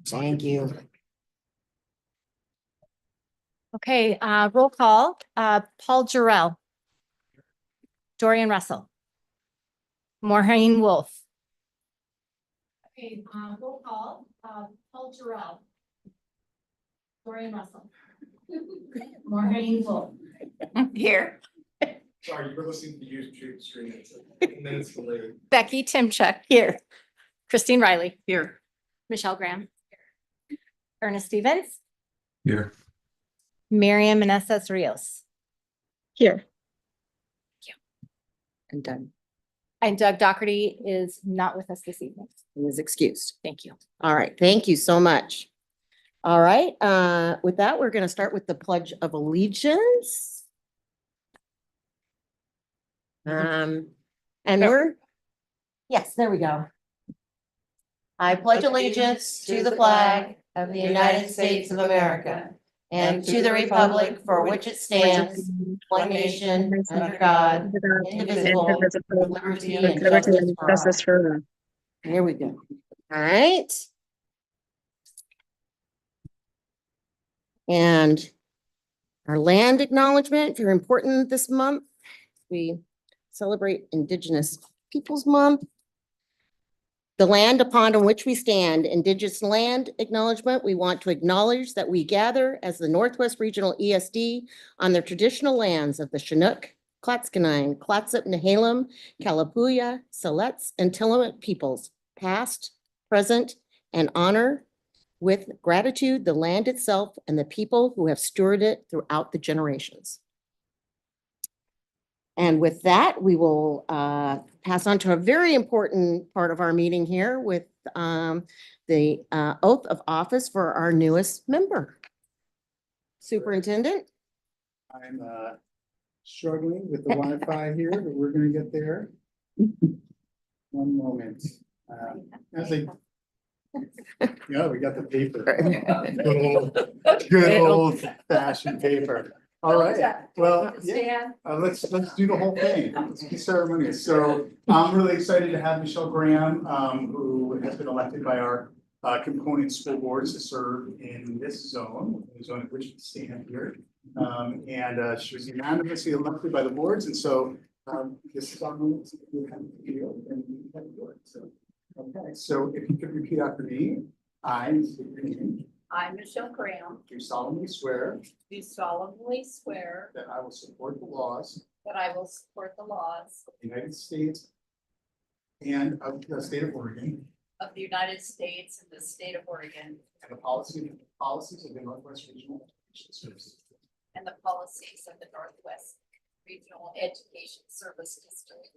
Thank you. Okay, roll call. Paul Jarrell. Dorian Russell. Maureen Wolf. Okay, roll call. Paul Jarrell. Dorian Russell. Maureen Wolf. Here. Sorry, you were listening to YouTube stream. Minutes delayed. Becky Timchuk. Here. Christine Riley. Here. Michelle Graham. Ernest Stevens. Here. Miriam Meneses Rios. Here. And done. And Doug Doherty is not with us this evening. He is excused. Thank you. All right. Thank you so much. All right. With that, we're going to start with the Pledge of Allegiance. And yes, there we go. I pledge allegiance to the flag of the United States of America and to the republic for which it stands, one nation, under God, indivisible, with liberty and justice for all. Here we go. All right. And our land acknowledgement, very important this month. We celebrate Indigenous Peoples Month. The land upon which we stand, Indigenous land acknowledgement, we want to acknowledge that we gather as the Northwest Regional ESD on the traditional lands of the Chinook, Clatskanie, Clatsop, Nehalem, Kalapuya, Siletz, and Tillamook peoples, past, present, and honor with gratitude the land itself and the people who have stewarded it throughout the generations. And with that, we will pass on to a very important part of our meeting here with the oath of office for our newest member. Superintendent. I'm struggling with the Wi-Fi here, but we're gonna get there. One moment. Yeah, we got the paper. Good old fashioned paper. All right, well, yeah, let's do the whole thing. Let's be ceremonious. So I'm really excited to have Michelle Graham, who has been elected by our component school boards to serve in this zone, the zone in which we stand here. And she was unanimously elected by the boards, and so this is our moment to kind of feel and do it. So, okay, so if you could repeat after me, I Michelle Graham, do solemnly swear do solemnly swear that I will support the laws that I will support the laws of the United States and of the state of Oregon of the United States and the state of Oregon and the policies of the Northwest Regional Education Services. and the policies of the Northwest Regional Education Service District.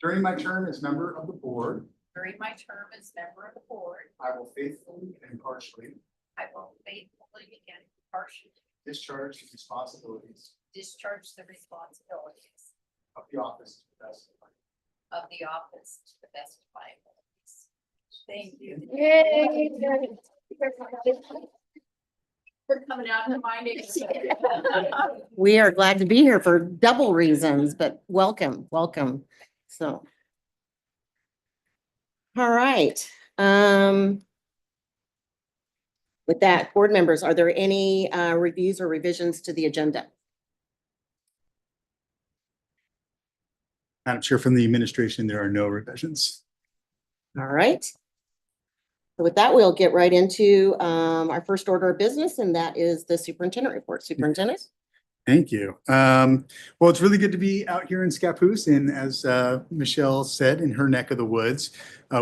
During my term as member of the board, During my term as member of the board, I will faithfully and impartially I will faithfully and impartially discharge the responsibilities discharge the responsibilities of the office to the best of my of the office to the best of my abilities. Thank you. For coming out to my neighborhood. We are glad to be here for double reasons, but welcome, welcome. So. All right. With that, board members, are there any reviews or revisions to the agenda? Madam Chair, from the administration, there are no revisions. All right. So with that, we'll get right into our first order of business, and that is the superintendent report. Superintendent. Thank you. Well, it's really good to be out here in Scappoose, and as Michelle said, in her neck of the woods,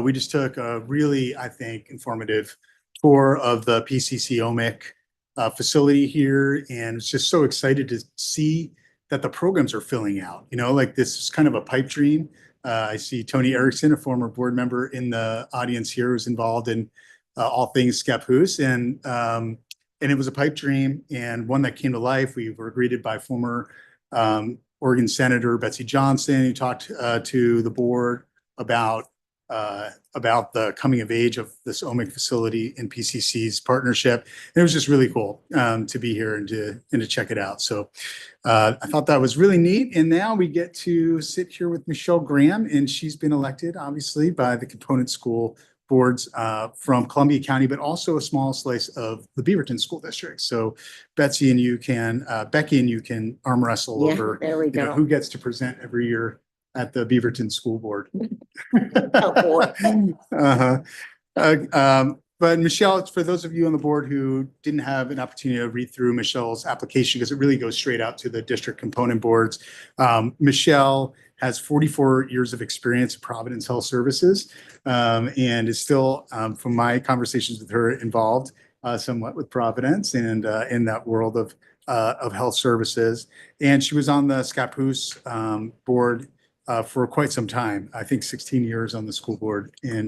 we just took a really, I think, informative tour of the PCC OMIC facility here, and it's just so excited to see that the programs are filling out. You know, like this is kind of a pipe dream. I see Tony Erickson, a former board member in the audience here, who's involved in all things Scappoose, and it was a pipe dream and one that came to life. We were greeted by former Oregon Senator Betsy Johnson, who talked to the board about the coming of age of this OMIC facility and PCC's partnership. And it was just really cool to be here and to check it out. So I thought that was really neat. And now we get to sit here with Michelle Graham, and she's been elected, obviously, by the component school boards from Columbia County, but also a small slice of the Beaverton School District. So Becky and you can arm wrestle Yeah, over, there we you know, go. who gets to present every year at the Beaverton School Board. Oh, boy. Uh-huh. But Michelle, for those of you on the board who didn't have an opportunity to read through Michelle's application, because it really goes straight out to the district component boards. Michelle has 44 years of experience at Providence Health Services, and is still, from my conversations with her, involved somewhat with Providence and in that world of health services. And she was on the Scappoose board for quite some time. I think 16 years on the school board in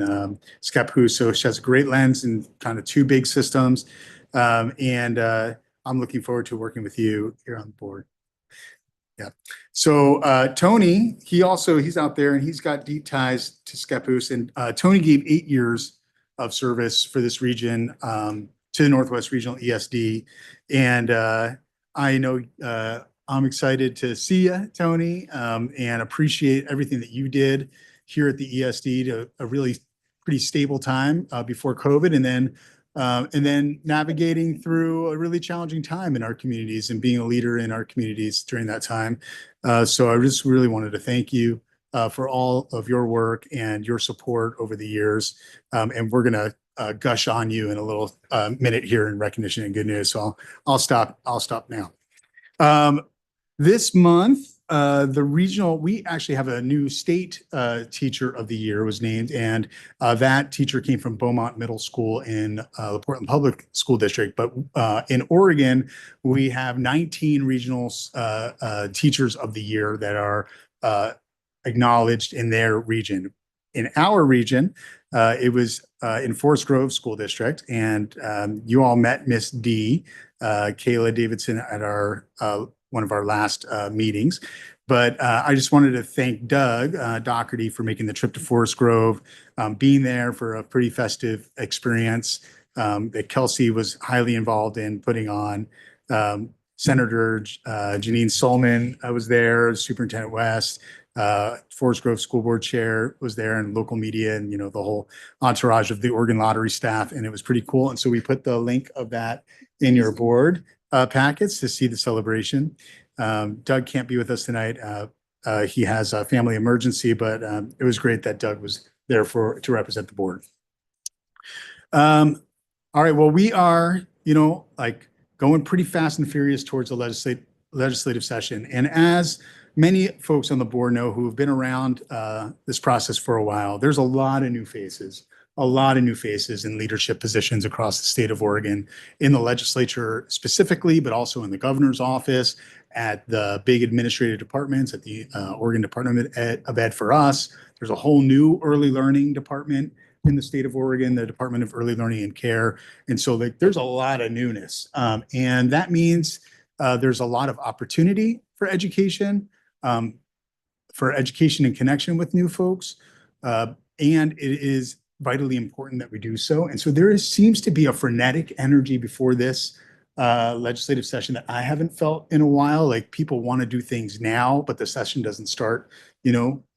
Scappoose. So she has a great lens in kind of two big systems. And I'm looking forward to working with you here on the board. Yeah. So Tony, he's out there and he's got deep ties to Scappoose. And Tony gave 8 years of service for this region to the Northwest Regional ESD. And I know I'm excited to see you, Tony, and appreciate everything that you did here at the ESD to a really pretty stable time before COVID, and then navigating through a really challenging time in our communities and being a leader in our communities during that time. So I just really wanted to thank you for all of your work and your support over the years. And we're gonna gush on you in a little minute here in recognition and good news. So I'll stop now. This month, we actually have a new state teacher of the year was named, and that teacher came from Beaumont Middle School in the Portland Public School District. But in Oregon, we have 19 regional teachers of the year that are acknowledged in their region. In our region, it was in Forest Grove School District, and you all met Miss D, Kayla Davidson, at our one of our last meetings. But I just wanted to thank Doug Doherty for making the trip to Forest Grove, being there for a pretty festive experience that Kelsey was highly involved in putting on. Senator Janine Solman was there, Superintendent West, Forest Grove School Board Chair was there, and local media, and, you know, the whole entourage of the Oregon Lottery staff. And it was pretty cool. And so we put the link of that in your board packets to see the celebration. Doug can't be with us tonight. He has a family emergency, but it was great that Doug was there to represent the board. All right, well, we are, like going pretty fast and furious towards the legislative session. And as many folks on the board know who have been around this process for a while, there's a lot of new faces in leadership positions across the state of Oregon, in the legislature specifically, but also in the governor's office, at the big administrative departments, at the Oregon Department of Ed for us. There's a whole new early learning department in the state of Oregon, the Department of Early Learning and Care. And so there's a lot of newness. And that means there's a lot of opportunity for education in connection with new folks. And it is vitally important that we do so. And so seems to be a frenetic energy before this legislative session that I haven't felt in a while. Like, people want to do things now, but the session doesn't start,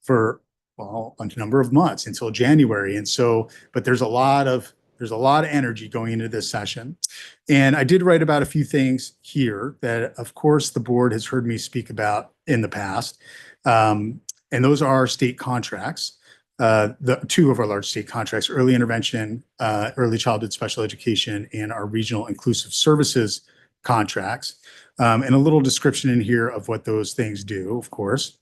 for a number of months until January. And so, but there's a lot of energy going into this session. And I did write about a few things here that, of course, the board has heard me speak about in the past. And those are state contracts. The two of our large state contracts: early intervention, early childhood special education, and our regional inclusive services contracts. And a little description in here of what those things do, of course.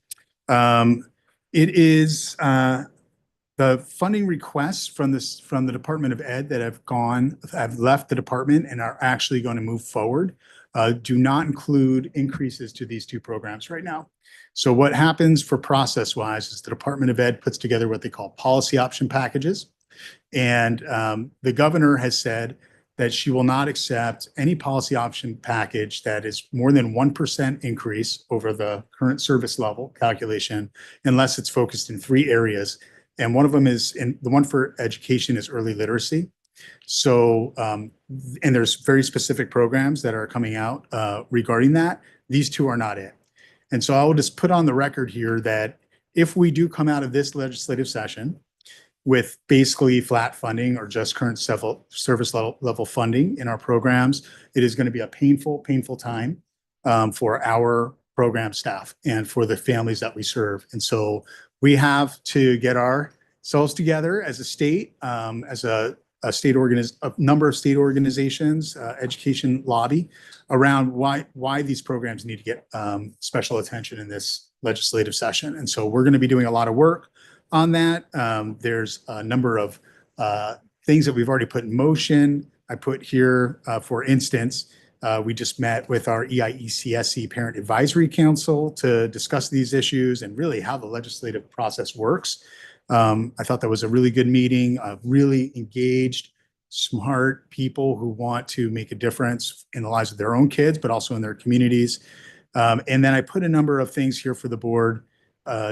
It is the funding requests from the Department of Ed that have left the department and are actually going to move forward, do not include increases to these two programs right now. So what happens for process-wise is the Department of Ed puts together what they call policy option packages. And the governor has said that she will not accept any policy option package that is more than 1% increase over the current service level calculation, unless it's focused in 3 areas. And one of them the one for education is early literacy. So, and there's very specific programs that are coming out regarding that. These two are not it. And so I will just put on the record here that if we do come out of this legislative session with basically flat funding or just current service level funding in our programs. It is going to be a painful time for our program staff and for the families that we serve. And so we have to get ourselves together as a state, as a number of state organizations, education lobby around why these programs need to get special attention in this legislative session. And so we're going to be doing a lot of work on that. There's a number of things that we've already put in motion. I put here, for instance, we just met with our EIECSE Parent Advisory Council to discuss these issues and really how the legislative process works. I thought that was a really good meeting, really engaged, smart people who want to make a difference in the lives of their own kids, but also in their communities. And then I put a number of things here for the board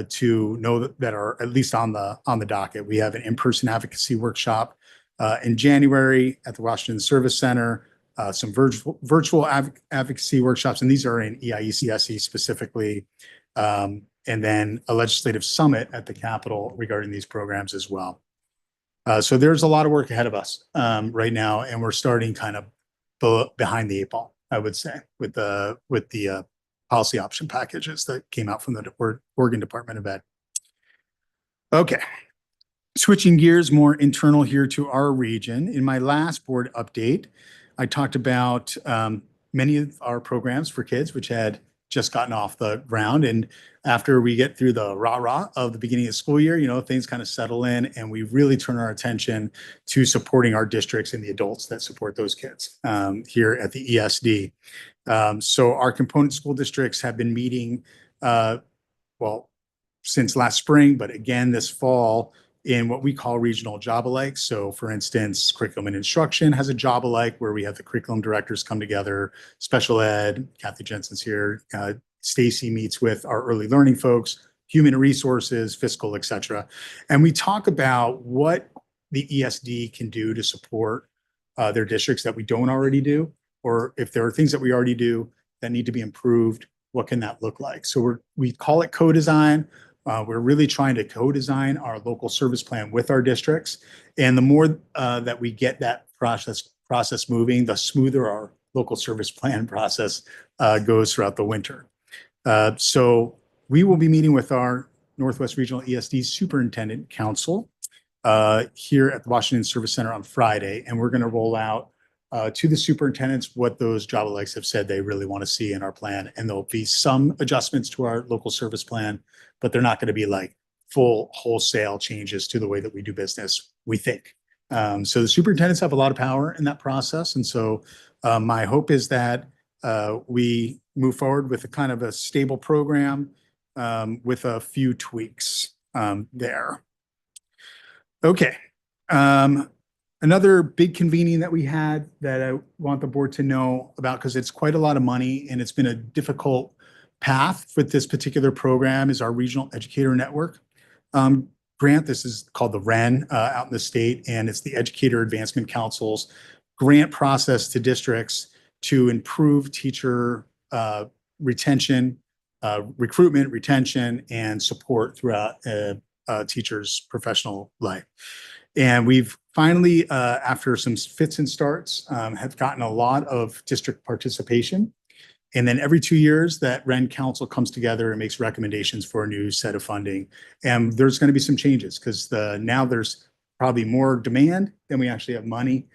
to know that are at least on the docket. We have an in-person advocacy workshop in January at the Washington Service Center, some virtual advocacy workshops, and these are in EIECSE specifically, and then a legislative summit at the Capitol regarding these programs as well. So there's a lot of work ahead of us right now, and we're starting kind of behind the eight ball, I would say, with the policy option packages that came out from the Oregon Department of Ed. Okay, switching gears more internal here to our region. In my last board update, I talked about many of our programs for kids, which had just gotten off the ground. And after we get through the rah-rah of the beginning of the school year, things kind of settle in and we really turn our attention to supporting our districts and the adults that support those kids here at the ESD. So our component school districts have been meeting, since last spring, but again this fall in what we call regional job alikes. So for instance, curriculum and instruction has a job alike where we have the curriculum directors come together, special ed, Kathy Jensen's here, Stacy meets with our early learning folks, human resources, fiscal, et cetera. And we talk about what the ESD can do to support their districts that we don't already do, or if there are things that we already do that need to be improved, what can that look like? So we call it co-design. We're really trying to co-design our local service plan with our districts. And the more that we get that process moving, the smoother our local service plan process goes throughout the winter. So we will be meeting with our Northwest Regional ESD Superintendent Council here at the Washington Service Center on Friday. And we're going to roll out to the superintendents what those job alikes have said they really want to see in our plan. And there'll be some adjustments to our local service plan, but they're not going to be like full wholesale changes to the way that we do business, we think. So the superintendents have a lot of power in that process. And so my hope is that we move forward with a kind of a stable program with a few tweaks there. Okay. Another big convening that we had that I want the board to know about, because it's quite a lot of money and it's been a difficult path for this particular program, is our Regional Educator Network grant. This is called the REN out in the state, and it's the Educator Advancement Council's grant process to districts to improve teacher retention, recruitment, retention, and support throughout a teacher's professional life. And we've finally, after some fits and starts, have gotten a lot of district participation. And then every 2 years, that REN Council comes together and makes recommendations for a new set of funding. And there's going to be some changes because now there's probably more demand than we actually have money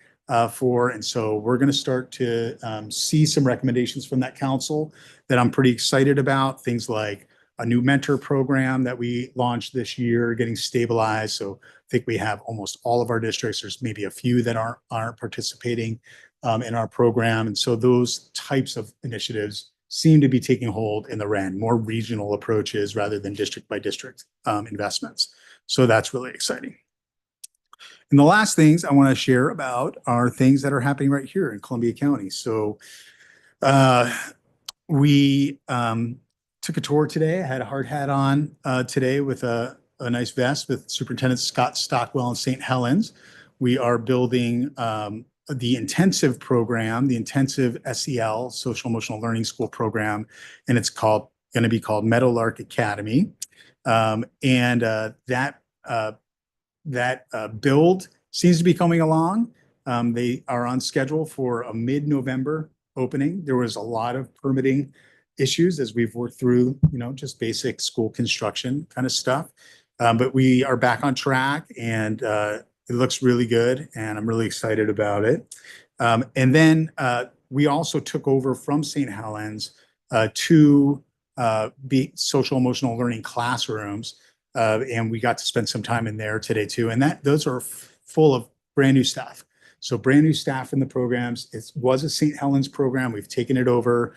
for. And so we're going to start to see some recommendations from that council that I'm pretty excited about. Things like a new mentor program that we launched this year, getting stabilized. So I think we have almost all of our districts. There's maybe a few that aren't participating in our program. And so those types of initiatives seem to be taking hold in the REN, more regional approaches rather than district by district investments. So that's really exciting. And the last things I want to share about are things that are happening right here in Columbia County. So we took a tour today. I had a hard hat on today with a nice vest with Superintendent Scott Stockwell in St. Helens. We are building the intensive program, the intensive SEL, Social Emotional Learning School program, and it's going to be called Meadowlark Academy. That build seems to be coming along. They are on schedule for a mid-November opening. There was a lot of permitting issues as we've worked through, just basic school construction kind of stuff. But we are back on track and it looks really good and I'm really excited about it. And then we also took over from St. Helens two social emotional learning classrooms. And we got to spend some time in there today too. And those are full of brand new staff. So brand new staff in the programs. It was a St. Helens program. We've taken it over.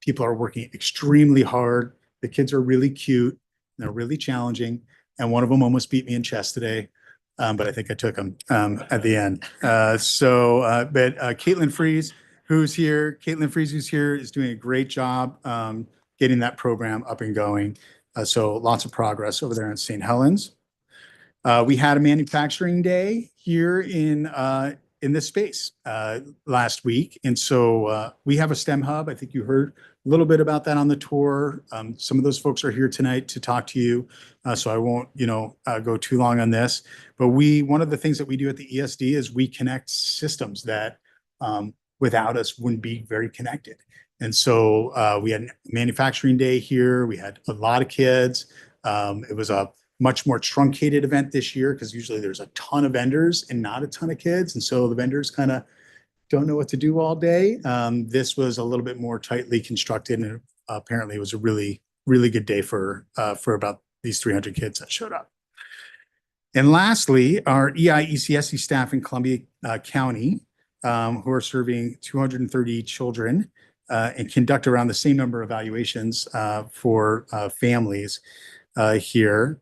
People are working extremely hard. The kids are really cute. They're really challenging. And one of them almost beat me in chess today. But I think I took him at the end. But Caitlin Freeze, who's here, is doing a great job getting that program up and going. So lots of progress over there in St. Helens. We had a manufacturing day here in this space last week. And so we have a STEM hub. I think you heard a little bit about that on the tour. Some of those folks are here tonight to talk to you. So I won't, go too long on this. But one of the things that we do at the ESD is we connect systems that without us wouldn't be very connected. And so we had a manufacturing day here. We had a lot of kids. It was a much more truncated event this year because usually there's a ton of vendors and not a ton of kids. And so the vendors kind of don't know what to do all day. This was a little bit more tightly constructed and apparently it was a really, really good day for about these 300 kids that showed up. And lastly, our ECSE staff in Columbia County who are serving 230 children and conduct around the same number of evaluations for families here.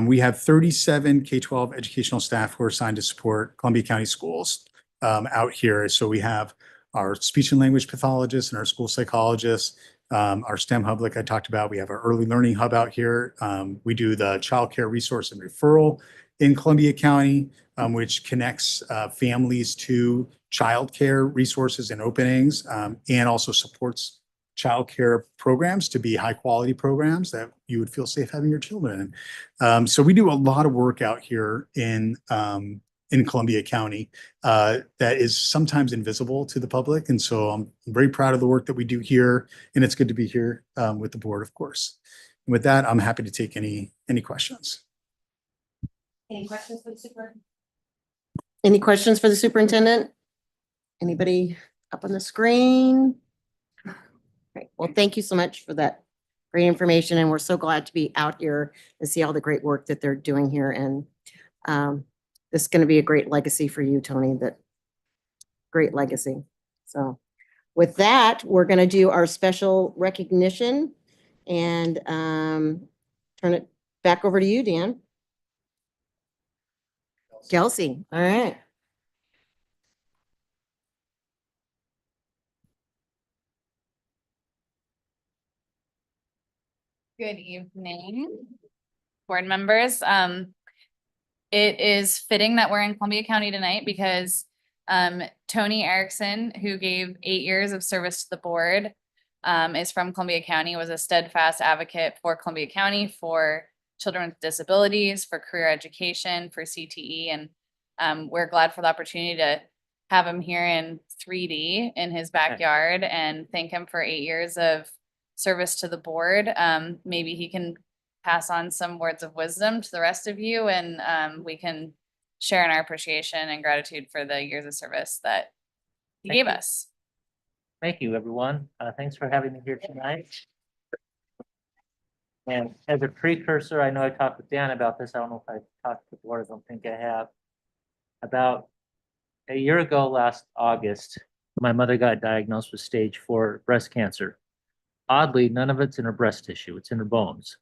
We have 37 K-12 educational staff who are assigned to support Columbia County schools out here. So we have our speech and language pathologists and our school psychologists, our STEM hub, like I talked about. We have our early learning hub out here. We do the child care resource and referral in Columbia County, which connects families to child care resources and openings, and also supports child care programs to be high quality programs that you would feel safe having your children in. So we do a lot of work out here in Columbia County that is sometimes invisible to the public. And so I'm very proud of the work that we do here, and it's good to be here with the board, of course. And with that, I'm happy to take any questions. Any questions for the superintendent? Any questions for the superintendent? Anybody up on the screen? Great. Well, thank you so much for that great information. And we're so glad to be out here and see all the great work that they're doing here. And this is going to be a great legacy for you, Tony, great legacy. So with that, we're going to do our special recognition and turn it back over to you, Dan. Kelsey. All right. Good evening, board members. It is fitting that we're in Columbia County tonight because Tony Erickson, who gave 8 years of service to the board, is from Columbia County, was a steadfast advocate for Columbia County, for children with disabilities, for career education, for CTE. And we're glad for the opportunity to have him here in 3D in his backyard and thank him for 8 years of service to the board. Maybe he can pass on some words of wisdom to the rest of you, and we can share in our appreciation and gratitude for the years of service that he gave us. Thank you, everyone. Thanks for having me here tonight. And as a precursor, I know I talked with Dan about this. I don't know if I talked to the board. I don't think I have. About a year ago, last August, my mother got diagnosed with stage 4 breast cancer. Oddly, none of it's in her breast tissue. It's in her bones.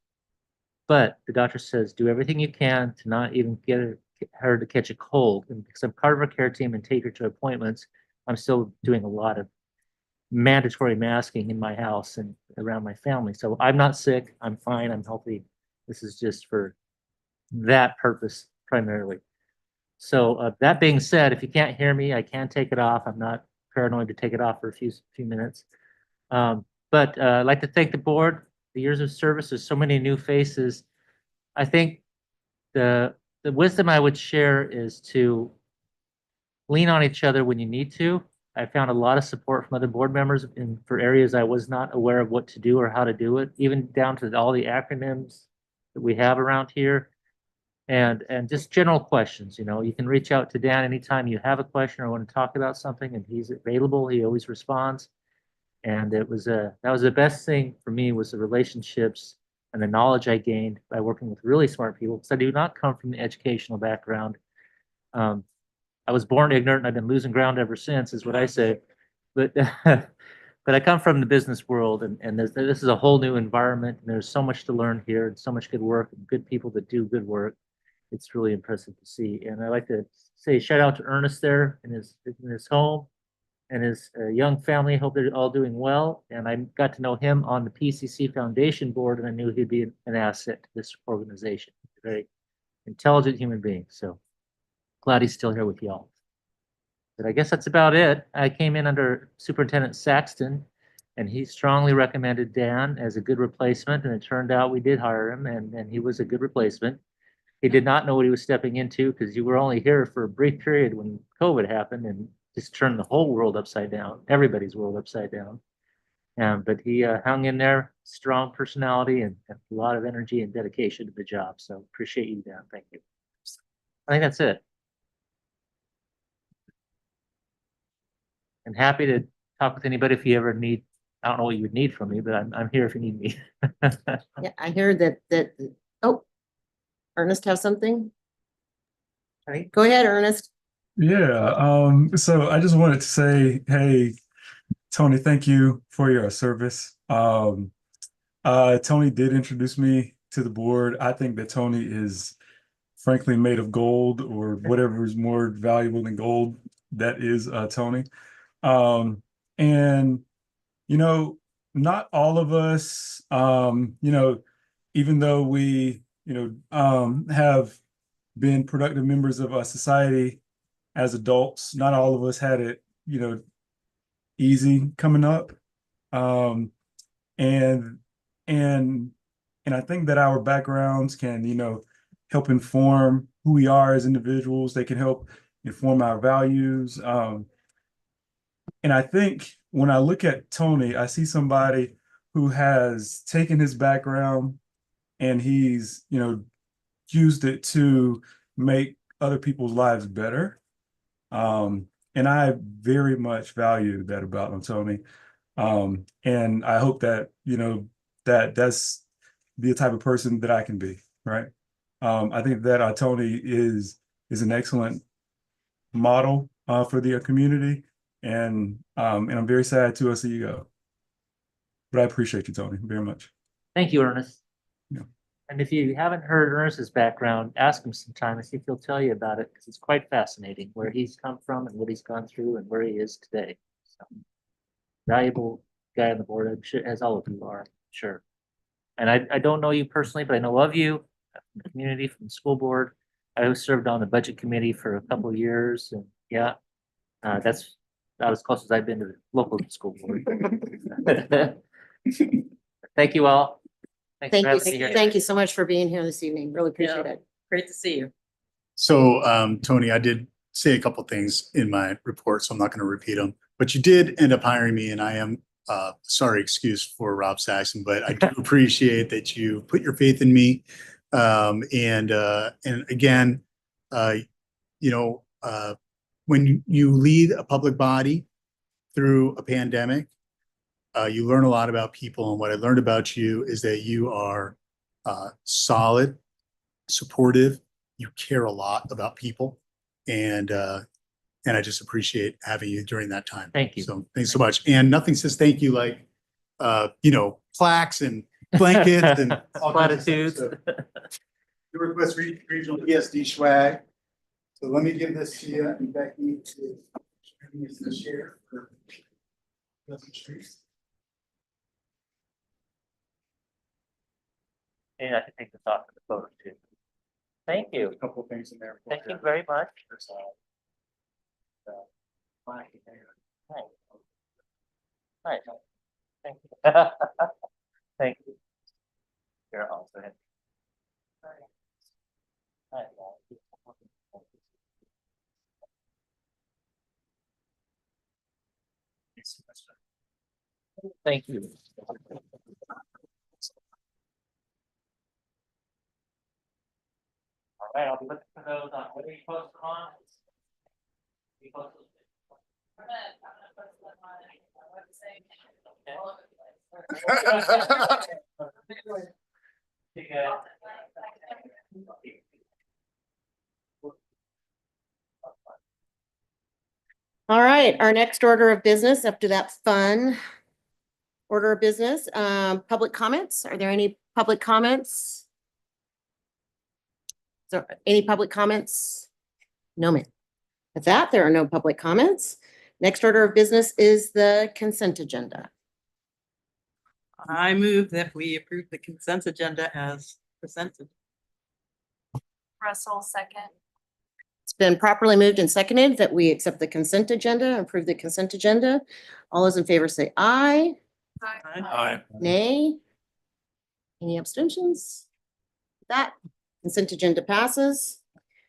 But the doctor says, do everything you can to not even get her to catch a cold. And because I'm part of her care team and take her to appointments, I'm still doing a lot of mandatory masking in my house and around my family. So I'm not sick. I'm fine. I'm healthy. This is just for that purpose primarily. So that being said, if you can't hear me, I can take it off. I'm not paranoid to take it off for a few minutes. But I'd like to thank the board. The years of service, there's so many new faces. I think the the wisdom I would share is to lean on each other when you need to. I found a lot of support from other board members for areas I was not aware of what to do or how to do it, even down to all the acronyms that we have around here. And just general questions, you can reach out to Dan anytime you have a question or want to talk about something, and he's available. He always responds. And that was the best thing for me, was the relationships and the knowledge I gained by working with really smart people, because I do not come from an educational background. I was born ignorant and I've been losing ground ever since, is what I say. But but I come from the business world, and this is a whole new environment, and there's so much to learn here, and so much good work and good people that do good work. It's really impressive to see. And I like to say shout out to Ernest there in his home and his young family. Hope they're all doing well. And I got to know him on the PCC Foundation board, and I knew he'd be an asset to this organization. He's a very intelligent human being. So glad he's still here with y'all. But I guess that's about it. I came in under Superintendent Saxton, and he strongly recommended Dan as a good replacement. And it turned out we did hire him, and he was a good replacement. He did not know what he was stepping into, because you were only here for a brief period when COVID happened and just turned the whole world upside down, everybody's world upside down. But he hung in there, strong personality and a lot of energy and dedication to the job. So appreciate you, Dan. Thank you. I think that's it. And happy to talk with anybody if you ever need. I don't know what you would need from me, but I'm here if you need me. Yeah, I heard oh, Ernest has something? Right. Go ahead, Ernest. Yeah, so I just wanted to say, hey, Tony, thank you for your service. Tony did introduce me to the board. I think that Tony is frankly made of gold, or whatever is more valuable than gold. That is Tony. And not all of us, even though we, have been productive members of our society as adults, not all of us had it, easy coming up. And I think that our backgrounds can, help inform who we are as individuals. They can help inform our values. And I think when I look at Tony, I see somebody who has taken his background and he's, used it to make other people's lives better. And I very much value that about him, Tony. And I hope that, that's the type of person that I can be, right? I think that Tony is an excellent model for the community. And I'm very sad to see you go. But I appreciate you, Tony, very much. Thank you, Ernest. Yeah. And if you haven't heard Ernest's background, ask him sometime and see if he'll tell you about it, because it's quite fascinating where he's come from and what he's gone through and where he is today. So, valuable guy on the board, I'm sure, as all of you are, sure. And I don't know you personally, but I know of you from the community, from the school board. I served on the budget committee for a couple of years, and yeah, that's about as close as I've been to the local school board. Thank you all. Thanks Thank for having me you. here. Thank you so much for being here this evening. Really appreciate it. Great to see you. So, Tony, I did say a couple things in my report, so I'm not going to repeat them. But you did end up hiring me, and I am sorry, excuse for Rob Saxon, but I do appreciate that you put your faith in me. And again, when you lead a public body through a pandemic, you learn a lot about people. And what I learned about you is that you are solid, supportive. You care a lot about people, and I just appreciate having you during that time. Thank you. So thanks so much. And nothing says thank you like plaques and blankets and all kinds of Platitudes. stuff. So, Northwest Regional ESD swag. So let me give this to you, and Becky to share for Pleasant Streets. And I can take this off of the photo too. Thank you. A couple of things in there. Thank you very much. Nice. Thank you. Thank you. Here, I'll go ahead. All right. Thank you. All right, I'll be looking for those on, what are you posted on? You posted- Okay. All right, our next order of business after that fun order of business, public comments. Are there any public comments? So any public comments? No, ma'am. With that, there are no public comments. Next order of business is the consent agenda. I move that we approve the consent agenda as presented. Russell, second. It's been properly moved and seconded that we accept the consent agenda, approve the consent agenda. All those in favor say aye. Aye. Nay? Any abstentions? That consent agenda passes.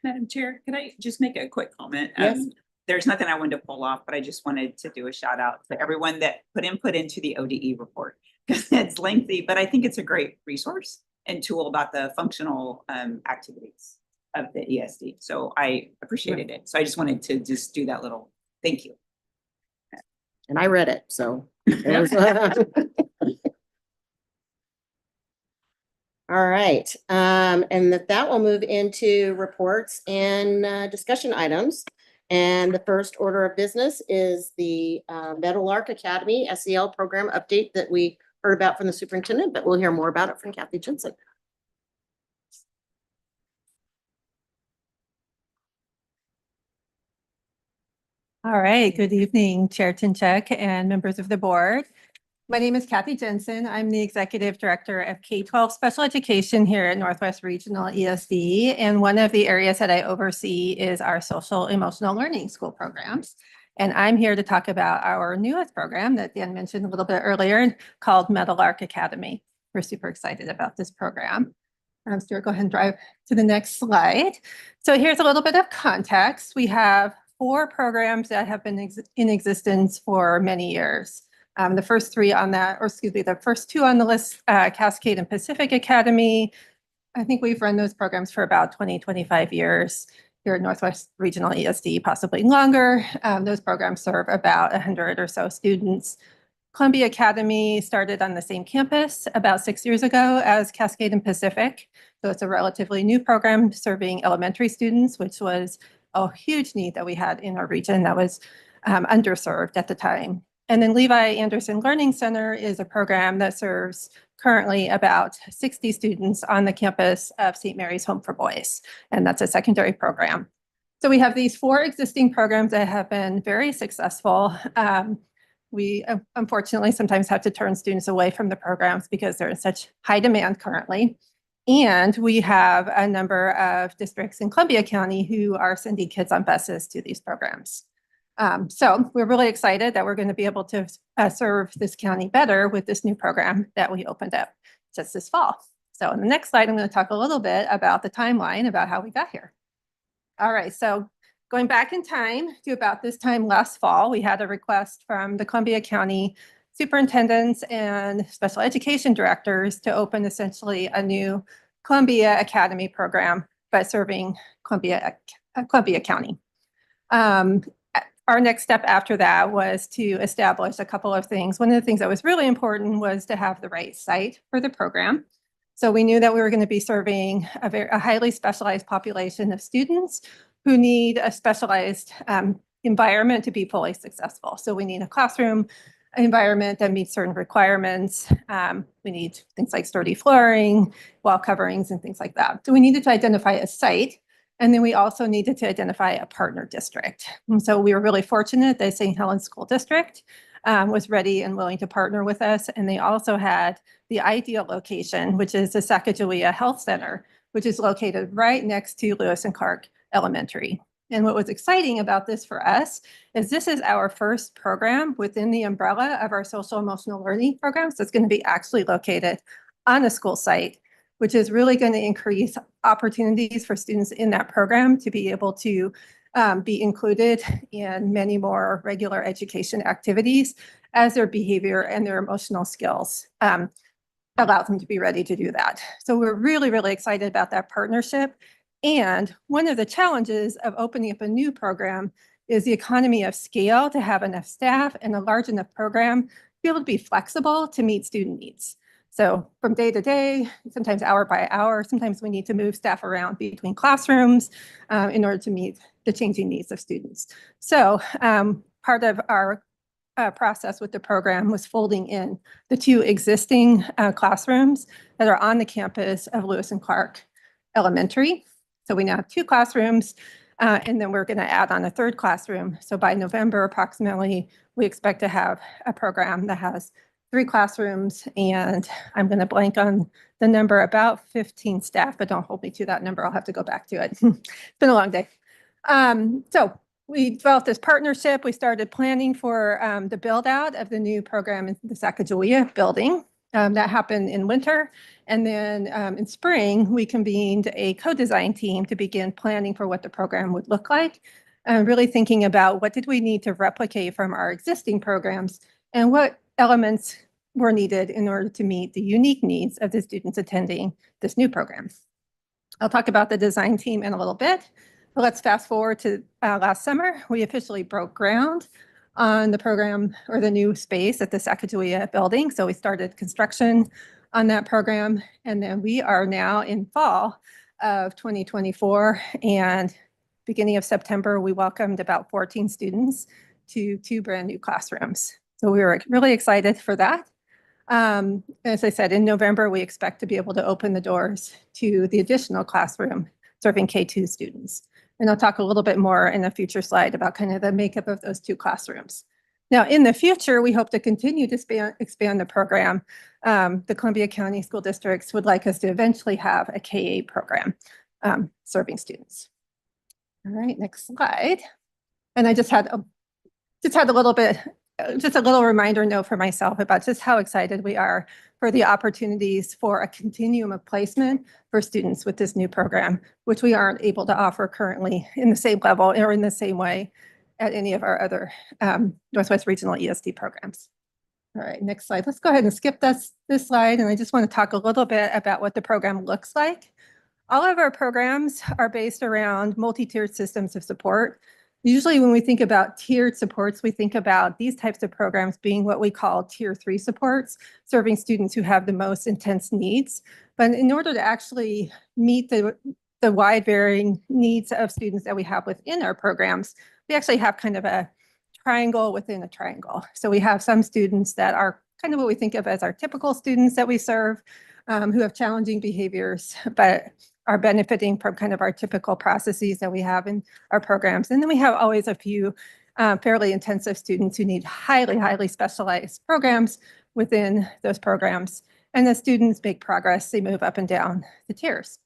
Madam Chair, can I just make a quick comment? Yes. There's nothing I wanted to pull off, but I just wanted to do a shout out to everyone that put input into the ODE report. Because it's lengthy, but I think it's a great resource and tool about the functional activities of the ESD. So I appreciated it. So I just wanted to just do that little, thank you. And I read it, so. it was- All right, and that will move into reports and discussion items. And the first order of business is the Meadowlark Academy SEL program update that we heard about from the superintendent, but we'll hear more about it from Kathy Jensen. All right, good evening, Chair Tinchek and members of the board. My name is Kathy Jensen. I'm the Executive Director of K-12 Special Education here at Northwest Regional ESD. And one of the areas that I oversee is our social emotional learning school programs. And I'm here to talk about our newest program that Dan mentioned a little bit earlier called Meadowlark Academy. We're super excited about this program. Stuart, go ahead and drive to the next slide. So here's a little bit of context. We have 4 programs that have been in existence for many years. The first 3 on that, or excuse me, the first 2 on the list, Cascade and Pacific Academy. I think we've run those programs for about 20, 25 years here at Northwest Regional ESD, possibly longer. Those programs serve about 100 or so students. Columbia Academy started on the same campus about 6 years ago as Cascade and Pacific. So it's a relatively new program serving elementary students, which was a huge need that we had in our region that was underserved at the time. And then Levi Anderson Learning Center is a program that serves currently about 60 students on the campus of St. Mary's Home for Boys, and that's a secondary program. So we have these 4 existing programs that have been very successful. We unfortunately sometimes have to turn students away from the programs because they're in such high demand currently. And we have a number of districts in Columbia County who are sending kids on buses to these programs. So we're really excited that we're going to be able to serve this county better with this new program that we opened up just this fall. So in the next slide, I'm going to talk a little bit about the timeline about how we got here. All right, so going back in time to about this time last fall, we had a request from the Columbia County superintendents and special education directors to open essentially a new Columbia Academy program, but serving Columbia County. Our next step after that was to establish a couple of things. One of the things that was really important was to have the right site for the program. So we knew that we were going to be serving a highly specialized population of students who need a specialized environment to be fully successful. So we need a classroom environment that meets certain requirements. We need things like sturdy flooring, wall coverings, and things like that. So we needed to identify a site. And then we also needed to identify a partner district. And so we were really fortunate that St. Helens School District was ready and willing to partner with us. And they also had the ideal location, which is the Sacagawea Health Center, which is located right next to Lewis and Clark Elementary. And what was exciting about this for us is this is our first program within the umbrella of our social emotional learning program. So it's going to be actually located on a school site, which is really going to increase opportunities for students in that program to be able to be included in many more regular education activities as their behavior and their emotional skills allows them to be ready to do that. So we're really, really excited about that partnership. And one of the challenges of opening up a new program is the economy of scale, to have enough staff and a large enough program to be able to be flexible to meet student needs. So from day to day, sometimes hour by hour, sometimes we need to move staff around between classrooms in order to meet the changing needs of students. So part of our process with the program was folding in the 2 existing classrooms that are on the campus of Lewis and Clark Elementary. So we now have 2 classrooms, and then we're going to add on a 3rd classroom. So by November, approximately, we expect to have a program that has 3 classrooms, and I'm going to blank on the number, about 15 staff, but don't hold me to that number. I'll have to go back to it. It's been a long day. So we developed this partnership. We started planning for the build out of the new program in the Sacagawea building. That happened in winter. And then in spring, we convened a co-design team to begin planning for what the program would look like. Really thinking about what did we need to replicate from our existing programs and what elements were needed in order to meet the unique needs of the students attending this new program. I'll talk about the design team in a little bit. But let's fast forward to last summer. We officially broke ground on the program, or the new space at the Sacagawea building. So we started construction on that program. And then we are now in fall of 2024. And beginning of September, we welcomed about 14 students to 2 brand new classrooms. So we were really excited for that. As I said, in November, we expect to be able to open the doors to the additional classroom serving K-2 students. And I'll talk a little bit more in a future slide about kind of the makeup of those 2 classrooms. Now, in the future, we hope to continue to expand the program. The Columbia County School Districts would like us to eventually have a K-8 program serving students. All right, next slide. And I just had a little bit, just a little reminder note for myself about just how excited we are for the opportunities for a continuum of placement for students with this new program, which we aren't able to offer currently in the same level or in the same way at any of our other Northwest Regional ESD programs. All right, next slide. Let's go ahead and skip this slide. And I just want to talk a little bit about what the program looks like. All of our programs are based around multi-tiered systems of support. Usually when we think about tiered supports, we think about these types of programs being what we call tier 3 supports, serving students who have the most intense needs. But in order to actually meet the wide varying needs of students that we have within our programs, we actually have kind of a triangle within a triangle. So we have some students that are kind of what we think of as our typical students that we serve, who have challenging behaviors, but are benefiting from kind of our typical processes that we have in our programs. And then we have always a few fairly intensive students who need highly, highly specialized programs within those programs. And the students make progress, they move up and down the tiers.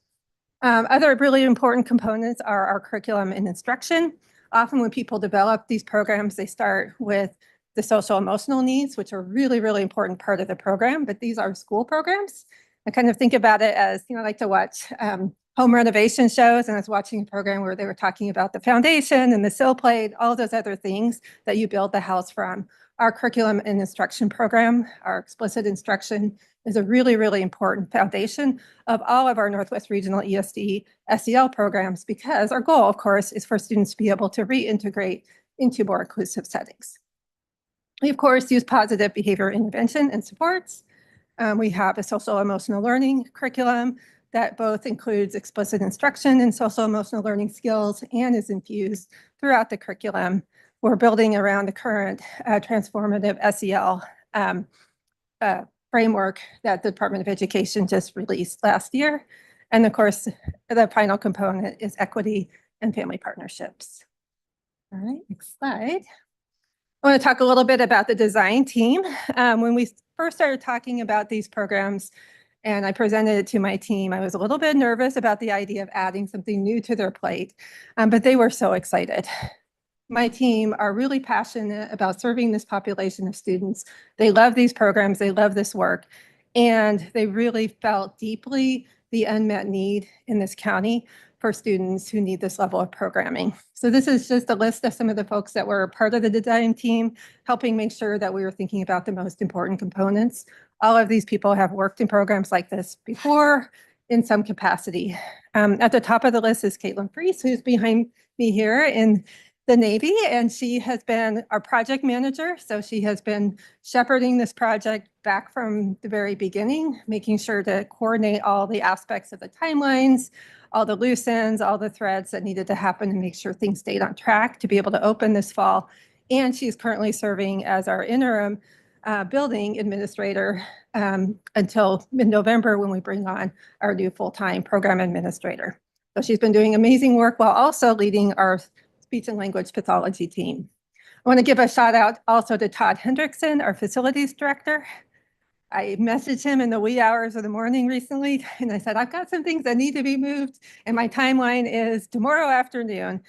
Other really important components are our curriculum and instruction. Often when people develop these programs, they start with the social emotional needs, which are really, really important part of the program, but these are school programs. I kind of think about it as, I like to watch home renovation shows, and I was watching a program where they were talking about the foundation and the sill plate, all those other things that you build the house from. Our curriculum and instruction program, our explicit instruction, is a really, really important foundation of all of our Northwest Regional ESD SEL programs, because our goal, of course, is for students to be able to reintegrate into more inclusive settings. We, of course, use positive behavior intervention and supports. We have a social emotional learning curriculum that both includes explicit instruction and social emotional learning skills and is infused throughout the curriculum. We're building around the current transformative SEL framework that the Department of Education just released last year. And of course, the final component is equity and family partnerships. All right, next slide. I want to talk a little bit about the design team. When we first started talking about these programs and I presented it to my team, I was a little bit nervous about the idea of adding something new to their plate, but they were so excited. My team are really passionate about serving this population of students. They love these programs, they love this work, and they really felt deeply the unmet need in this county for students who need this level of programming. So this is just a list of some of the folks that were part of the design team, helping make sure that we were thinking about the most important components. All of these people have worked in programs like this before in some capacity. At the top of the list is Caitlin Freese, who's behind me here in the Navy, and she has been our project manager. So she has been shepherding this project back from the very beginning, making sure to coordinate all the aspects of the timelines, all the loose ends, all the threads that needed to happen to make sure things stayed on track to be able to open this fall. And she's currently serving as our interim building administrator until mid-November when we bring on our new full-time program administrator. So she's been doing amazing work while also leading our speech and language pathology team. I want to give a shout out also to Todd Hendrickson, our facilities director. I messaged him in the wee hours of the morning recently, and I said, I've got some things that need to be moved, and my timeline is tomorrow afternoon.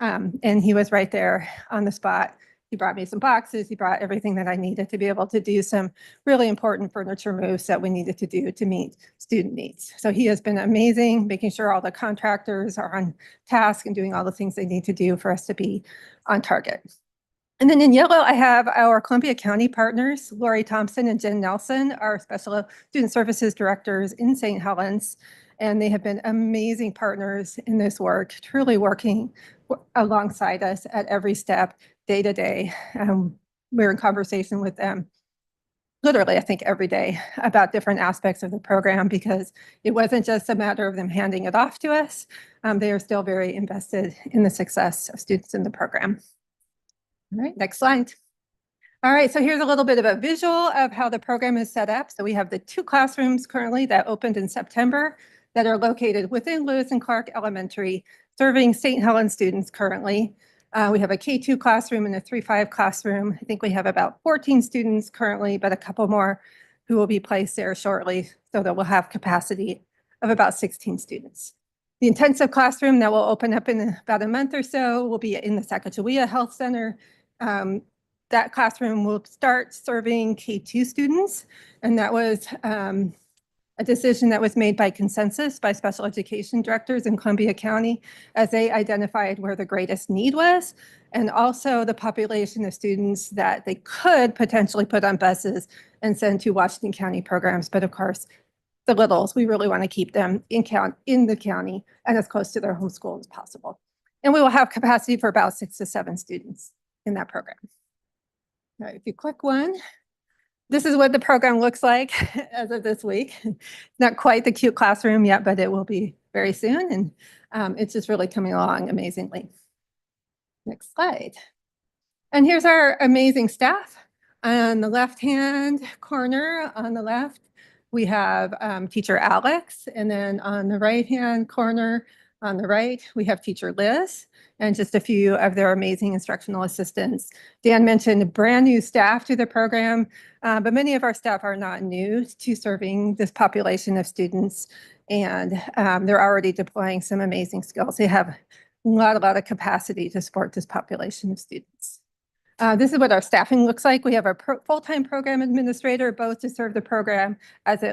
And he was right there on the spot. He brought me some boxes. He brought everything that I needed to be able to do some really important furniture moves that we needed to do to meet student needs. So he has been amazing, making sure all the contractors are on task and doing all the things they need to do for us to be on target. And then in yellow, I have our Columbia County partners, Lori Thompson and Jen Nelson, our special student services directors in St. Helens. And they have been amazing partners in this work, truly working alongside us at every step, day to day. We're in conversation with them literally, I think, every day about different aspects of the program, because it wasn't just a matter of them handing it off to us. They are still very invested in the success of students in the program. All right, next slide. All right, so here's a little bit of a visual of how the program is set up. So we have the 2 classrooms currently that opened in September that are located within Lewis and Clark Elementary, serving St. Helens students currently. We have a K2 classroom and a 3-5 classroom. I think we have about 14 students currently, but a couple more who will be placed there shortly, so that we'll have capacity of about 16 students. The intensive classroom that will open up in about a month or so will be in the Sacagawea Health Center. That classroom will start serving K2 students, and that was a decision that was made by consensus by special education directors in Columbia County as they identified where the greatest need was, and also the population of students that they could potentially put on buses and send to Washington County programs. But of course, the littles, we really want to keep them in the county and as close to their home school as possible. And we will have capacity for about 6 to 7 students in that program. All right, if you click one, this is what the program looks like as of this week. Not quite the cute classroom yet, but it will be very soon. And it's just really coming along amazingly. Next slide. And here's our amazing staff. On the left-hand corner on the left, we have teacher Alex. And then on the right-hand corner on the right, we have teacher Liz and just a few of their amazing instructional assistants. Dan mentioned brand new staff to the program, but many of our staff are not new to serving this population of students, and they're already deploying some amazing skills. They have a lot of capacity to support this population of students. This is what our staffing looks like. We have a full-time program administrator, both to serve the program as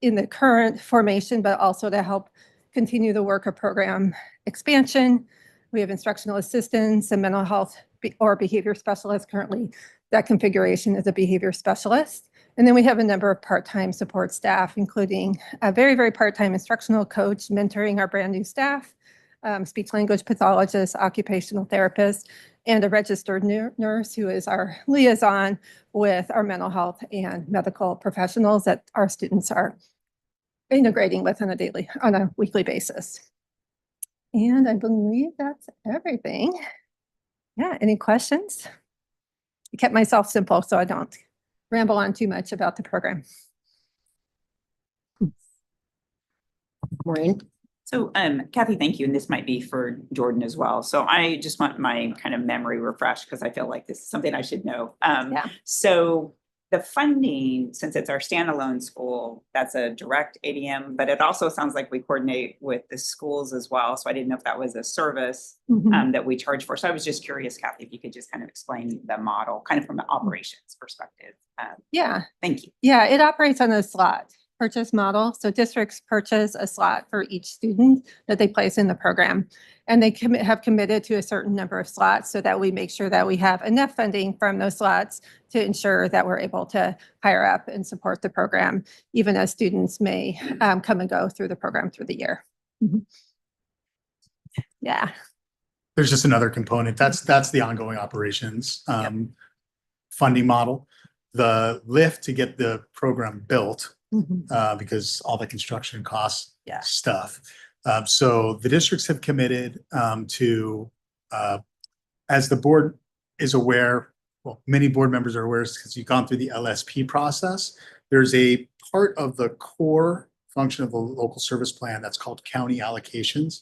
in the current formation, but also to help continue the work of program expansion. We have instructional assistants and mental health or behavior specialists. Currently, that configuration is a behavior specialist. And then we have a number of part-time support staff, including a very part-time instructional coach mentoring our brand new staff, speech language pathologist, occupational therapist, and a registered nurse who is our liaison with our mental health and medical professionals that our students are integrating with on a weekly basis. And I believe that's everything. Yeah, any questions? I kept myself simple so I don't ramble on too much about the program. Maureen? So Kathy, thank you. And this might be for Jordan as well. So I just want my kind of memory refreshed because I feel like this is something I should know. So the funding, since it's our standalone school, that's a direct ADM, but it also sounds like we coordinate with the schools as well. So I didn't know if that was a service that we charge for. So I was just curious, Kathy, if you could just kind of explain the model kind of from an operations perspective. Yeah. Thank you. Yeah, it operates on a slot. purchase model. So districts purchase a slot for each student that they place in the program. And they have committed to a certain number of slots so that we make sure that we have enough funding from those slots to ensure that we're able to hire up and support the program, even as students may come and go through the program through the year. Yeah. There's just another component. That's the ongoing operations funding model. The lift to get the program built, because all the construction costs stuff. So the districts have committed to, as the board is aware, well, many board members are aware because you've gone through the LSP process. There's a part of the core function of the local service plan that's called county allocations.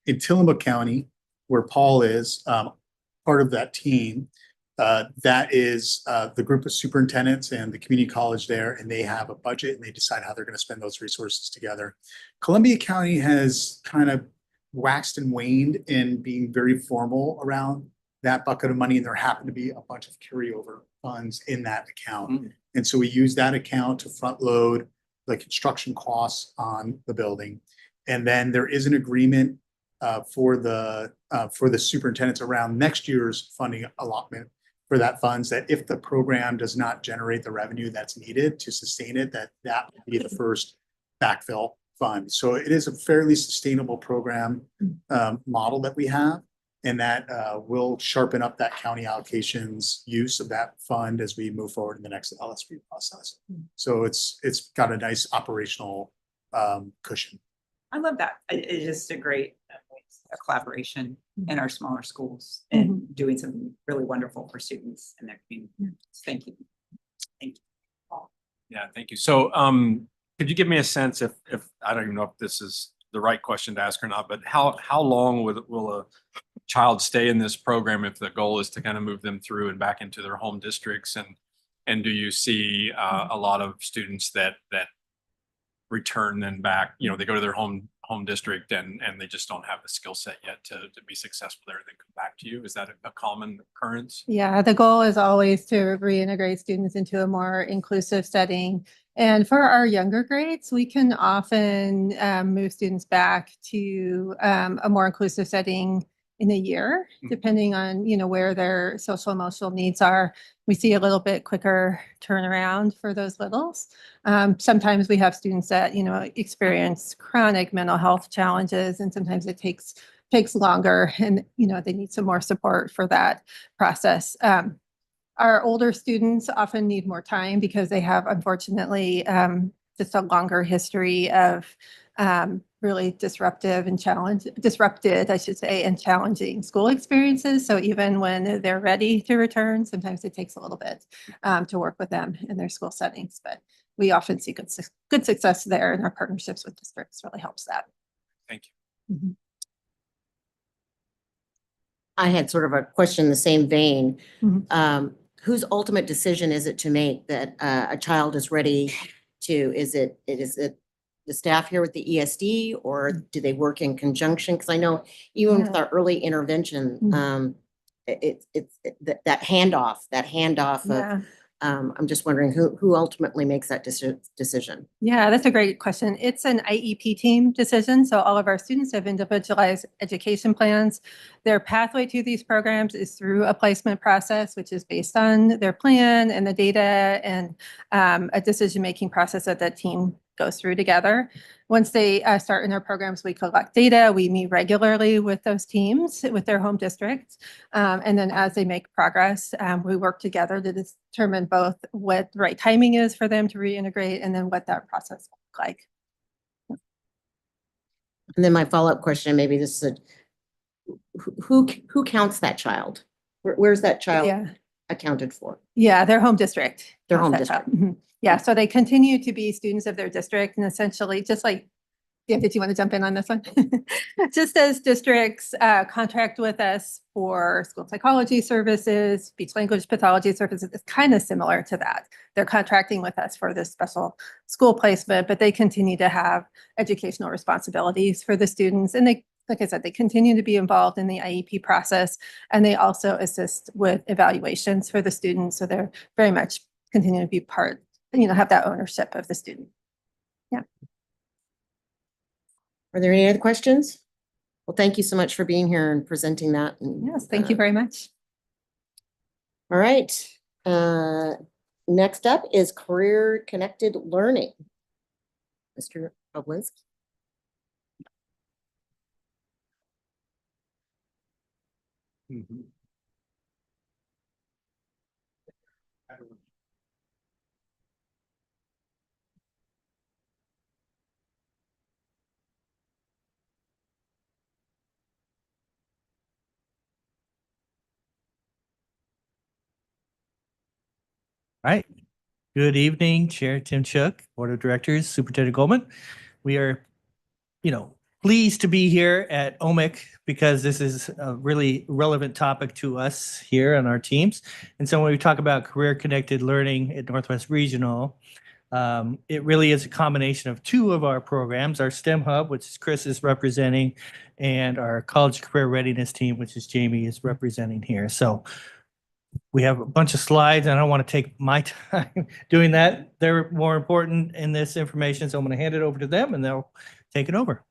In Tillamook County, where Paul is part of that team, that is the group of superintendents and the community college there, and they have a budget and they decide how they're going to spend those resources together. Columbia County has kind of waxed and waned in being very formal around that bucket of money, and there happen to be a bunch of carryover funds in that account. And so we use that account to front load the construction costs on the building. And then there is an agreement for the superintendents around next year's funding allotment for that funds, that if the program does not generate the revenue that's needed to sustain it, that will be the first backfill fund. So it is a fairly sustainable program model that we have, and that will sharpen up that county allocations use of that fund as we move forward in the next LSP process. So it's got a nice operational cushion. I love that. It's just a great collaboration in our smaller schools and doing something really wonderful for students and their community. Thank you. Thank you. Yeah, thank you. So could you give me a sense if I don't even know if this is the right question to ask or not, but how long will a child stay in this program if the goal is to kind of move them through and back into their home districts? And do you see a lot of students that return then back, you know, they go to their home district and they just don't have the skill set yet to be successful there, then come back to you? Is that a common occurrence? Yeah, the goal is always to reintegrate students into a more inclusive setting. And for our younger grades, we can often move students back to a more inclusive setting in a year, depending on, you know, where their social emotional needs are. We see a little bit quicker turnaround for those littles. Sometimes we have students that, you know, experience chronic mental health challenges, and sometimes it takes longer, and, you know, they need some more support for that process. Our older students often need more time because they have, unfortunately, just a longer history of really disrupted, I should say, and challenging school experiences. So even when they're ready to return, sometimes it takes a little bit to work with them in their school settings. But we often see good success there, and our partnerships with districts really helps that. Thank you. I had sort of a question in the same vein. Whose ultimate decision is it to make that a child is ready to, is it the staff here with the ESD, or do they work in conjunction? Because I know even with our early intervention, it's that handoff of, I'm just wondering who ultimately makes that decision? Yeah, that's a great question. It's an IEP team decision. So all of our students have individualized education plans. Their pathway to these programs is through a placement process, which is based on their plan and the data, and a decision-making process that team goes through together. Once they start in our programs, we collect data. We meet regularly with those teams, with their home districts. And then as they make progress, we work together to determine both what the right timing is for them to reintegrate, and then what that process looks like. And then my follow-up question, maybe this is who counts that child? Where's that child accounted for? Yeah, their home district. Their home district. Yeah, so they continue to be students of their district, and essentially, just like, did you want to jump in on this one? Just as districts contract with us for school psychology services, speech language pathology services, it's kind of similar to that. They're contracting with us for this special school placement, but they continue to have educational responsibilities for the students. And they, like I said, they continue to be involved in the IEP process, and they also assist with evaluations for the students. So they're very much continue to be part, you know, have that ownership of the student. Are there any other questions? Well, thank you so much for being here and presenting that. and, Yes, thank you uh, very much. All right. Next up is career connected learning. Mr. Oblinski. All right. Good evening, Chair Tim Shook, Board of Directors, Superintendent Goldman. We are, pleased to be here at OMIC because this is a really relevant topic to us here on our teams. And so when we talk about career connected learning at Northwest Regional, it really is a combination of two of our programs, our STEM Hub, which Chris is representing, and our College Career Readiness Team, which is Jamie is representing here. So we have a bunch of slides. I don't want to take my time doing that. They're more important in this information, so I'm going to hand it over to them and they'll take it over.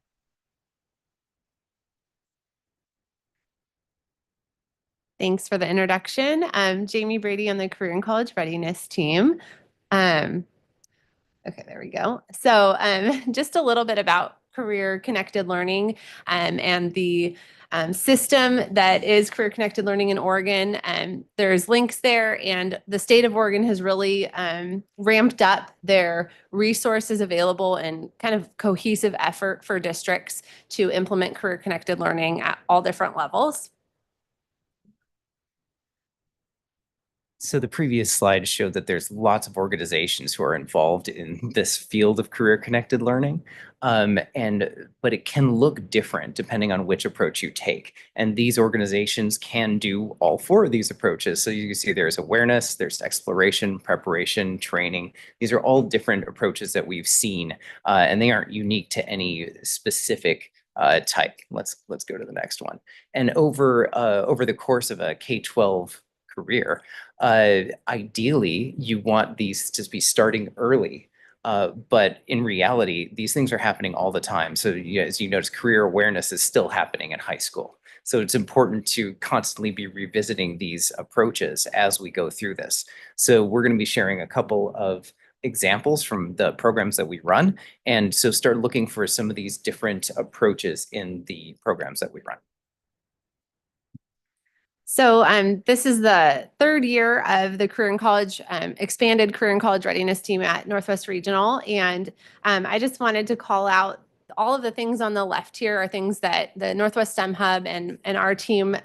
Thanks for the introduction. I'm Jamie Brady on the Career and College Readiness team. Okay, there we go. So just a little bit about career connected learning and the system that is career connected learning in Oregon. There's links there, and the state of Oregon has really ramped up their resources available and kind of cohesive effort for districts to implement career connected learning at all different levels. So the previous slide showed that there's lots of organizations who are involved in this field of career connected learning. But it can look different depending on which approach you take. And these organizations can do all four of these approaches. So you can see there's awareness, there's exploration, preparation, training. These are all different approaches that we've seen, and they aren't unique to any specific type. Let's go to the next one. And over the course of a K-12 career, ideally you want these to be starting early, but in reality these things are happening all the time. So as you notice, career awareness is still happening in high school, so it's important to constantly be revisiting these approaches as we go through this. So we're going to be sharing a couple of examples from the programs that we run, and so start looking for some of these different approaches in the programs that we run. So this is the third year of the Career and College, expanded Career and College Readiness team at Northwest Regional. And I just wanted to call out all of the things on the left here are things that the Northwest STEM Hub and our team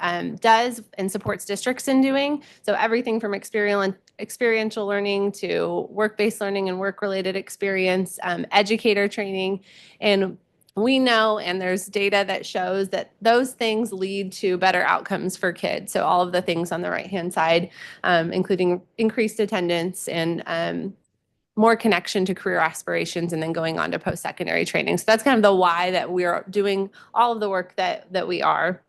does and supports districts in doing. So everything from experiential learning to work-based learning and work-related experience, educator training, and we know, and there's data that shows that those things lead to better outcomes for kids. So all of the things on the right-hand side, including increased attendance and more connection to career aspirations, and then going on to post-secondary training. So that's kind of the why that we're doing all of the work that we are.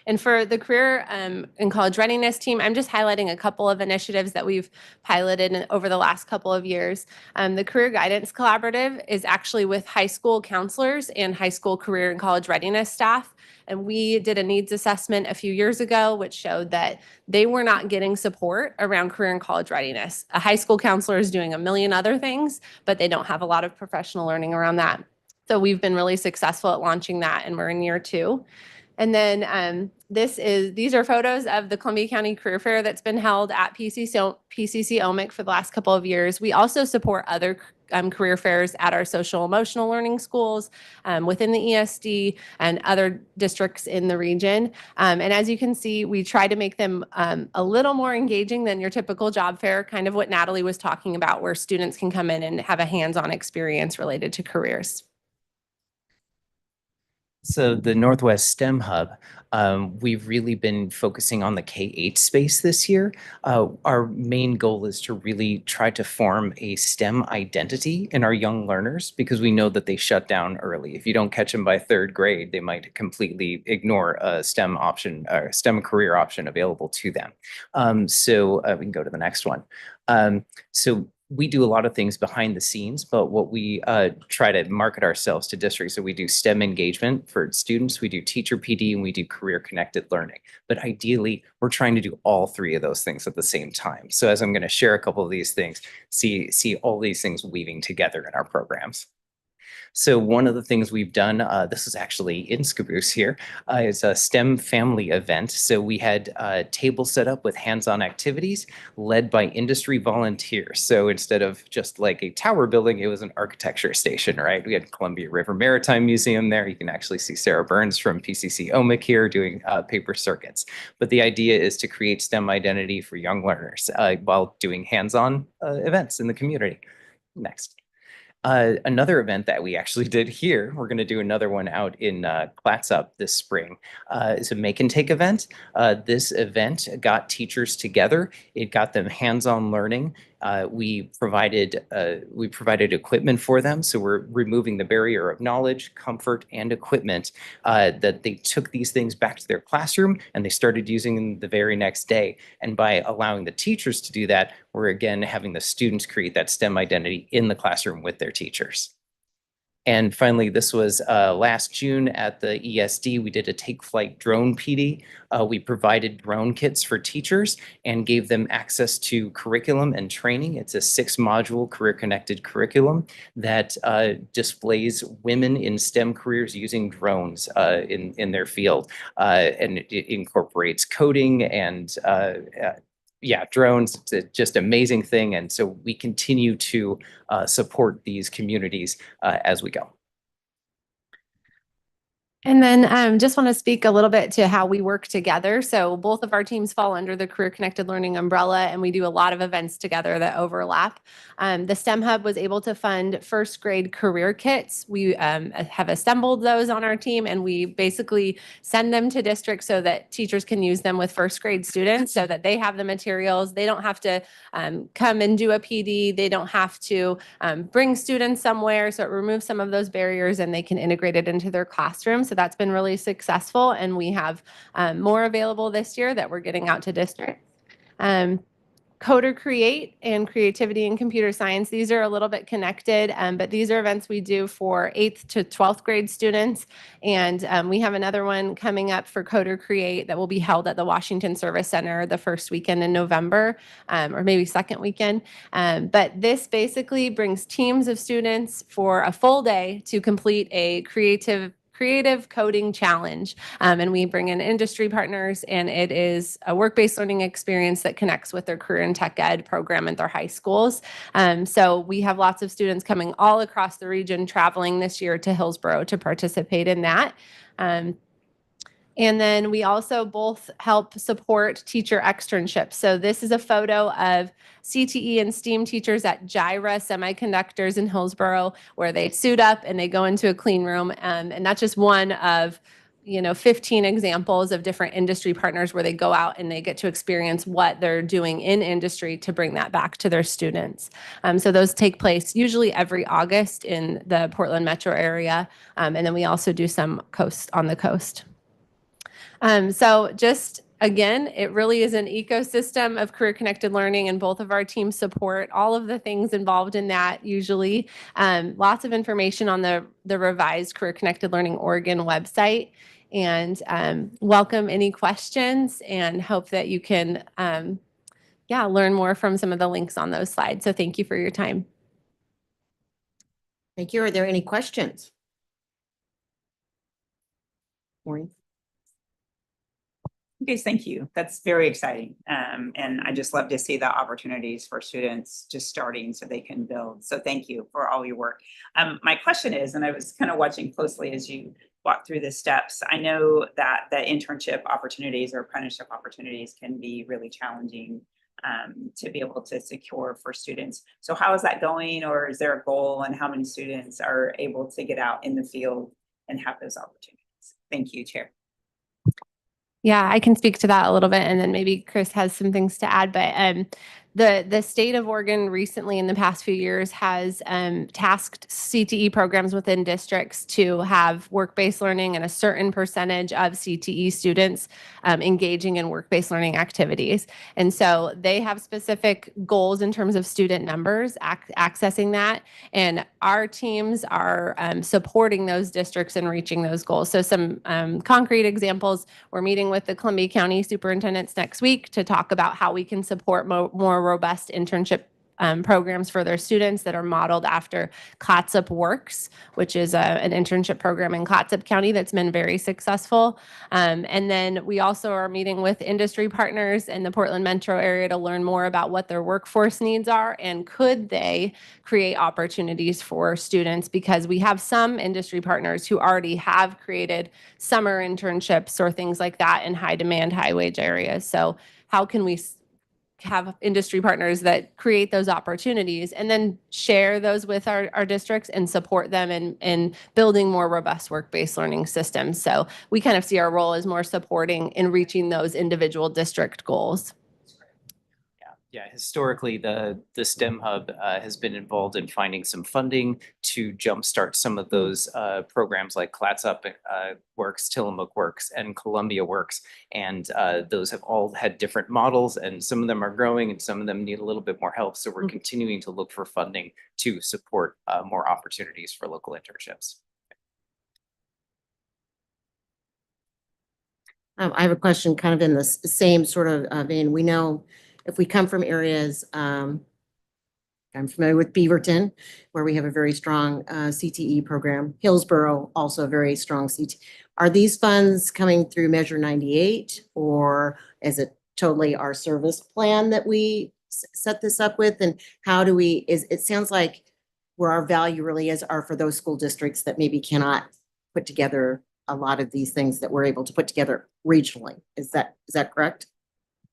And for the Career and College Readiness team, I'm just highlighting a couple of initiatives that we've piloted over the last couple of years. The Career Guidance Collaborative is actually with high school counselors and high school career and college readiness staff. And we did a needs assessment a few years ago, which showed that they were not getting support around career and college readiness. A high school counselor is doing a million other things, but they don't have a lot of professional learning around that. So we've been really successful at launching that, and we're in year 2. And then these are photos of the Columbia County Career Fair that's been held at PCC OMIC for the last couple of years. We also support other career fairs at our social emotional learning schools within the ESD and other districts in the region. And as you can see, we try to make them a little more engaging than your typical job fair, kind of what Natalie was talking about, where students can come in and have a hands-on experience related to careers. So the Northwest STEM Hub, we've really been focusing on the K-8 space this year. Our main goal is to really try to form a STEM identity in our young learners, because we know that they shut down early. If you don't catch them by 3rd grade, they might completely ignore a STEM option or STEM career option available to them. So we can go to the next one. So we do a lot of things behind the scenes, but what we try to market ourselves to districts. So we do STEM engagement for students, we do teacher PD, and we do career connected learning. But ideally, we're trying to do all three of those things at the same time. So as I'm going to share a couple of these things, see all these things weaving together in our programs. So one of the things we've done, this is actually in Caboose here, is a STEM family event. So we had a table set up with hands-on activities led by industry volunteers. So instead of just like a tower building, it was an architecture station, right? We had Columbia River Maritime Museum there. You can actually see Sarah Burns from PCC OMIC here doing paper circuits. But the idea is to create STEM identity for young learners while doing hands-on events in the community. Next. Another event that we actually did here, we're going to do another one out in Clatsop this spring, is a make and take event. This event got teachers together. It got them hands-on learning. We provided equipment for them. So we're removing the barrier of knowledge, comfort, and equipment that they took these things back to their classroom and they started using them the very next day. And by allowing the teachers to do that, we're again having the students create that STEM identity in the classroom with their teachers. And finally, this was last June at the ESD. We did a Take Flight drone PD. We provided drone kits for teachers and gave them access to curriculum and training. It's a 6-module career-connected curriculum that displays women in STEM careers using drones in their field. And it incorporates coding and yeah, drones, it's just amazing thing. And so we continue to support these communities as we go. And then just want to speak a little bit to how we work together. So both of our teams fall under the Career Connected Learning umbrella, and we do a lot of events together that overlap. The STEM Hub was able to fund first grade career kits. We have assembled those on our team, and we basically send them to districts so that teachers can use them with first grade students so that they have the materials. They don't have to come and do a PD. They don't have to bring students somewhere. So it removes some of those barriers and they can integrate it into their classroom. So that's been really successful. And we have more available this year that we're getting out to districts. Coder Create and Creativity in Computer Science. These are a little bit connected, but these are events we do for 8th to 12th grade students. And we have another one coming up for Coder Create that will be held at the Washington Service Center the first weekend in November, or maybe second weekend. But this basically brings teams of students for a full day to complete a creative coding challenge. And we bring in industry partners, and it is a work-based learning experience that connects with their career and tech ed program at their high schools. So we have lots of students coming all across the region traveling this year to Hillsborough to participate in that. And then we also both help support teacher externships. So this is a photo of CTE and STEAM teachers at Gyra Semiconductors in Hillsborough, where they suit up and they go into a clean room. And that's just one of 15 examples of different industry partners where they go out and they get to experience what they're doing in industry to bring that back to their students. So those take place usually every August in the Portland metro area. And then we also do some on the coast. So just again, it really is an ecosystem of career connected learning, and both of our teams support all of the things involved in that usually. Lots of information on the revised Career Connected Learning Oregon website, and welcome any questions and hope that you can learn more from some of the links on those slides. So thank you for your time. Thank you. Are there any questions? Maureen? Okay, thank you. That's very exciting. And I just love to see the opportunities for students just starting so they can build. So thank you for all your work. My question is, and I was kind of watching closely as you walk through the steps, I know that the internship opportunities or apprenticeship opportunities can be really challenging to be able to secure for students. So how is that going, or is there a goal, and how many students are able to get out in the field and have those opportunities? Thank you, Chair. Yeah, I can speak to that a little bit, and then maybe Chris has some things to add. But the state of Oregon recently in the past few years has tasked CTE programs within districts to have work-based learning and a certain percentage of CTE students engaging in work-based learning activities. And so they have specific goals in terms of student numbers accessing that. And our teams are supporting those districts and reaching those goals. So some concrete examples, we're meeting with the Columbia County superintendents next week to talk about how we can support more robust internship programs for their students that are modeled after Clatsop Works, which is an internship program in Clatsop County that's been very successful. And then we also are meeting with industry partners in the Portland metro area to learn more about what their workforce needs are and could they create opportunities for students, because we have some industry partners who already have created summer internships or things like that in high demand, high wage areas. So how can we have industry partners that create those opportunities and then share those with our districts and support them in building more robust work-based learning systems. So we kind of see our role as more supporting in reaching those individual district goals. Yeah, historically, the STEM Hub has been involved in finding some funding to jumpstart some of those programs like Clatsop Works, Tillamook Works, and Columbia Works. And those have all had different models, and some of them are growing and some of them need a little bit more help. So we're continuing to look for funding to support more opportunities for local internships. I have a question kind of in the same sort of vein. We know if we come from areas, I'm familiar with Beaverton, where we have a very strong CTE program. Hillsborough, also a very strong CTE. Are these funds coming through Measure 98, or is it totally our service plan that we set this up with? And how do we, it sounds like where our value really is are for those school districts that maybe cannot put together a lot of these things that we're able to put together regionally. Is that correct?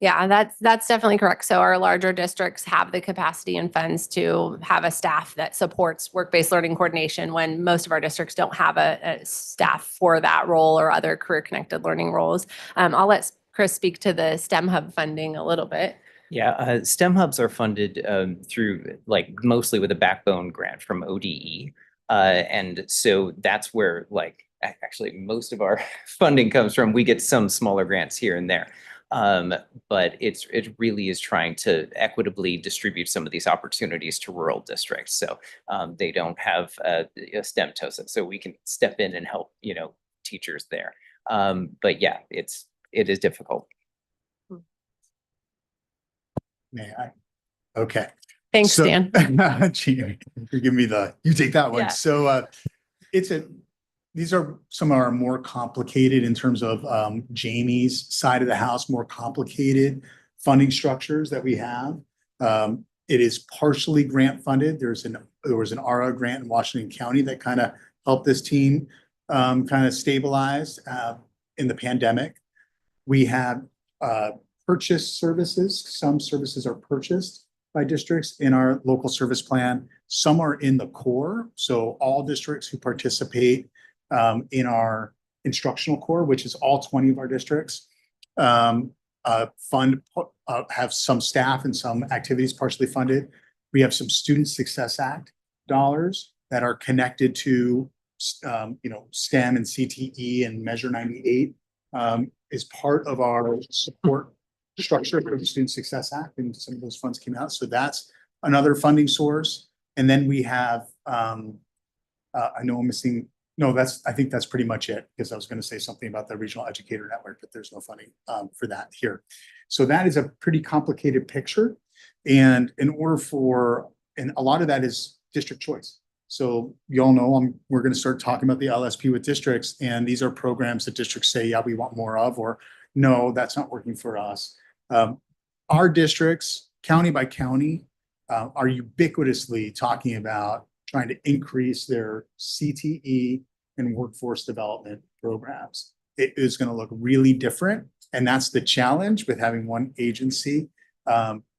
Yeah, that's definitely correct. So our larger districts have the capacity and funds to have a staff that supports work-based learning coordination when most of our districts don't have a staff for that role or other career-connected learning roles. I'll let Chris speak to the STEM Hub funding a little bit. Yeah, STEM Hubs are funded through mostly with a backbone grant from ODE. And so that's where actually most of our funding comes from. We get some smaller grants here and there. But it really is trying to equitably distribute some of these opportunities to rural districts. So they don't have a STEM TOSA, so we can step in and help, teachers there. But yeah, it is difficult. May I? Okay. Thanks, So, Dan. Gee, you give me you take that one. Yeah. So these are some of our more complicated in terms of Jamie's side of the house, more complicated funding structures that we have. It is partially grant funded. There was an ARA grant in Washington County that kind of helped this team kind of stabilize in the pandemic. We have purchased services. Some services are purchased by districts in our local service plan. Some are in the core. So all districts who participate in our instructional core, which is all 20 of our districts, have some staff and some activities partially funded. We have some Student Success Act dollars that are connected to, STEM and CTE, and Measure 98 is part of our support structure for the Student Success Act, and some of those funds came out. So that's another funding source. And then we have, I know I'm missing. No, I think that's pretty much it, because I was going to say something about the Regional Educator Network, but there's no funding for that here. So that is a pretty complicated picture. And in order and a lot of that is district choice. So you all know we're going to start talking about the LSP with districts, and these are programs that districts say, yeah, we want more of, or no, that's not working for us. Our districts, county by county, are ubiquitously talking about trying to increase their CTE and workforce development programs. It is going to look really different. And that's the challenge with having one agency,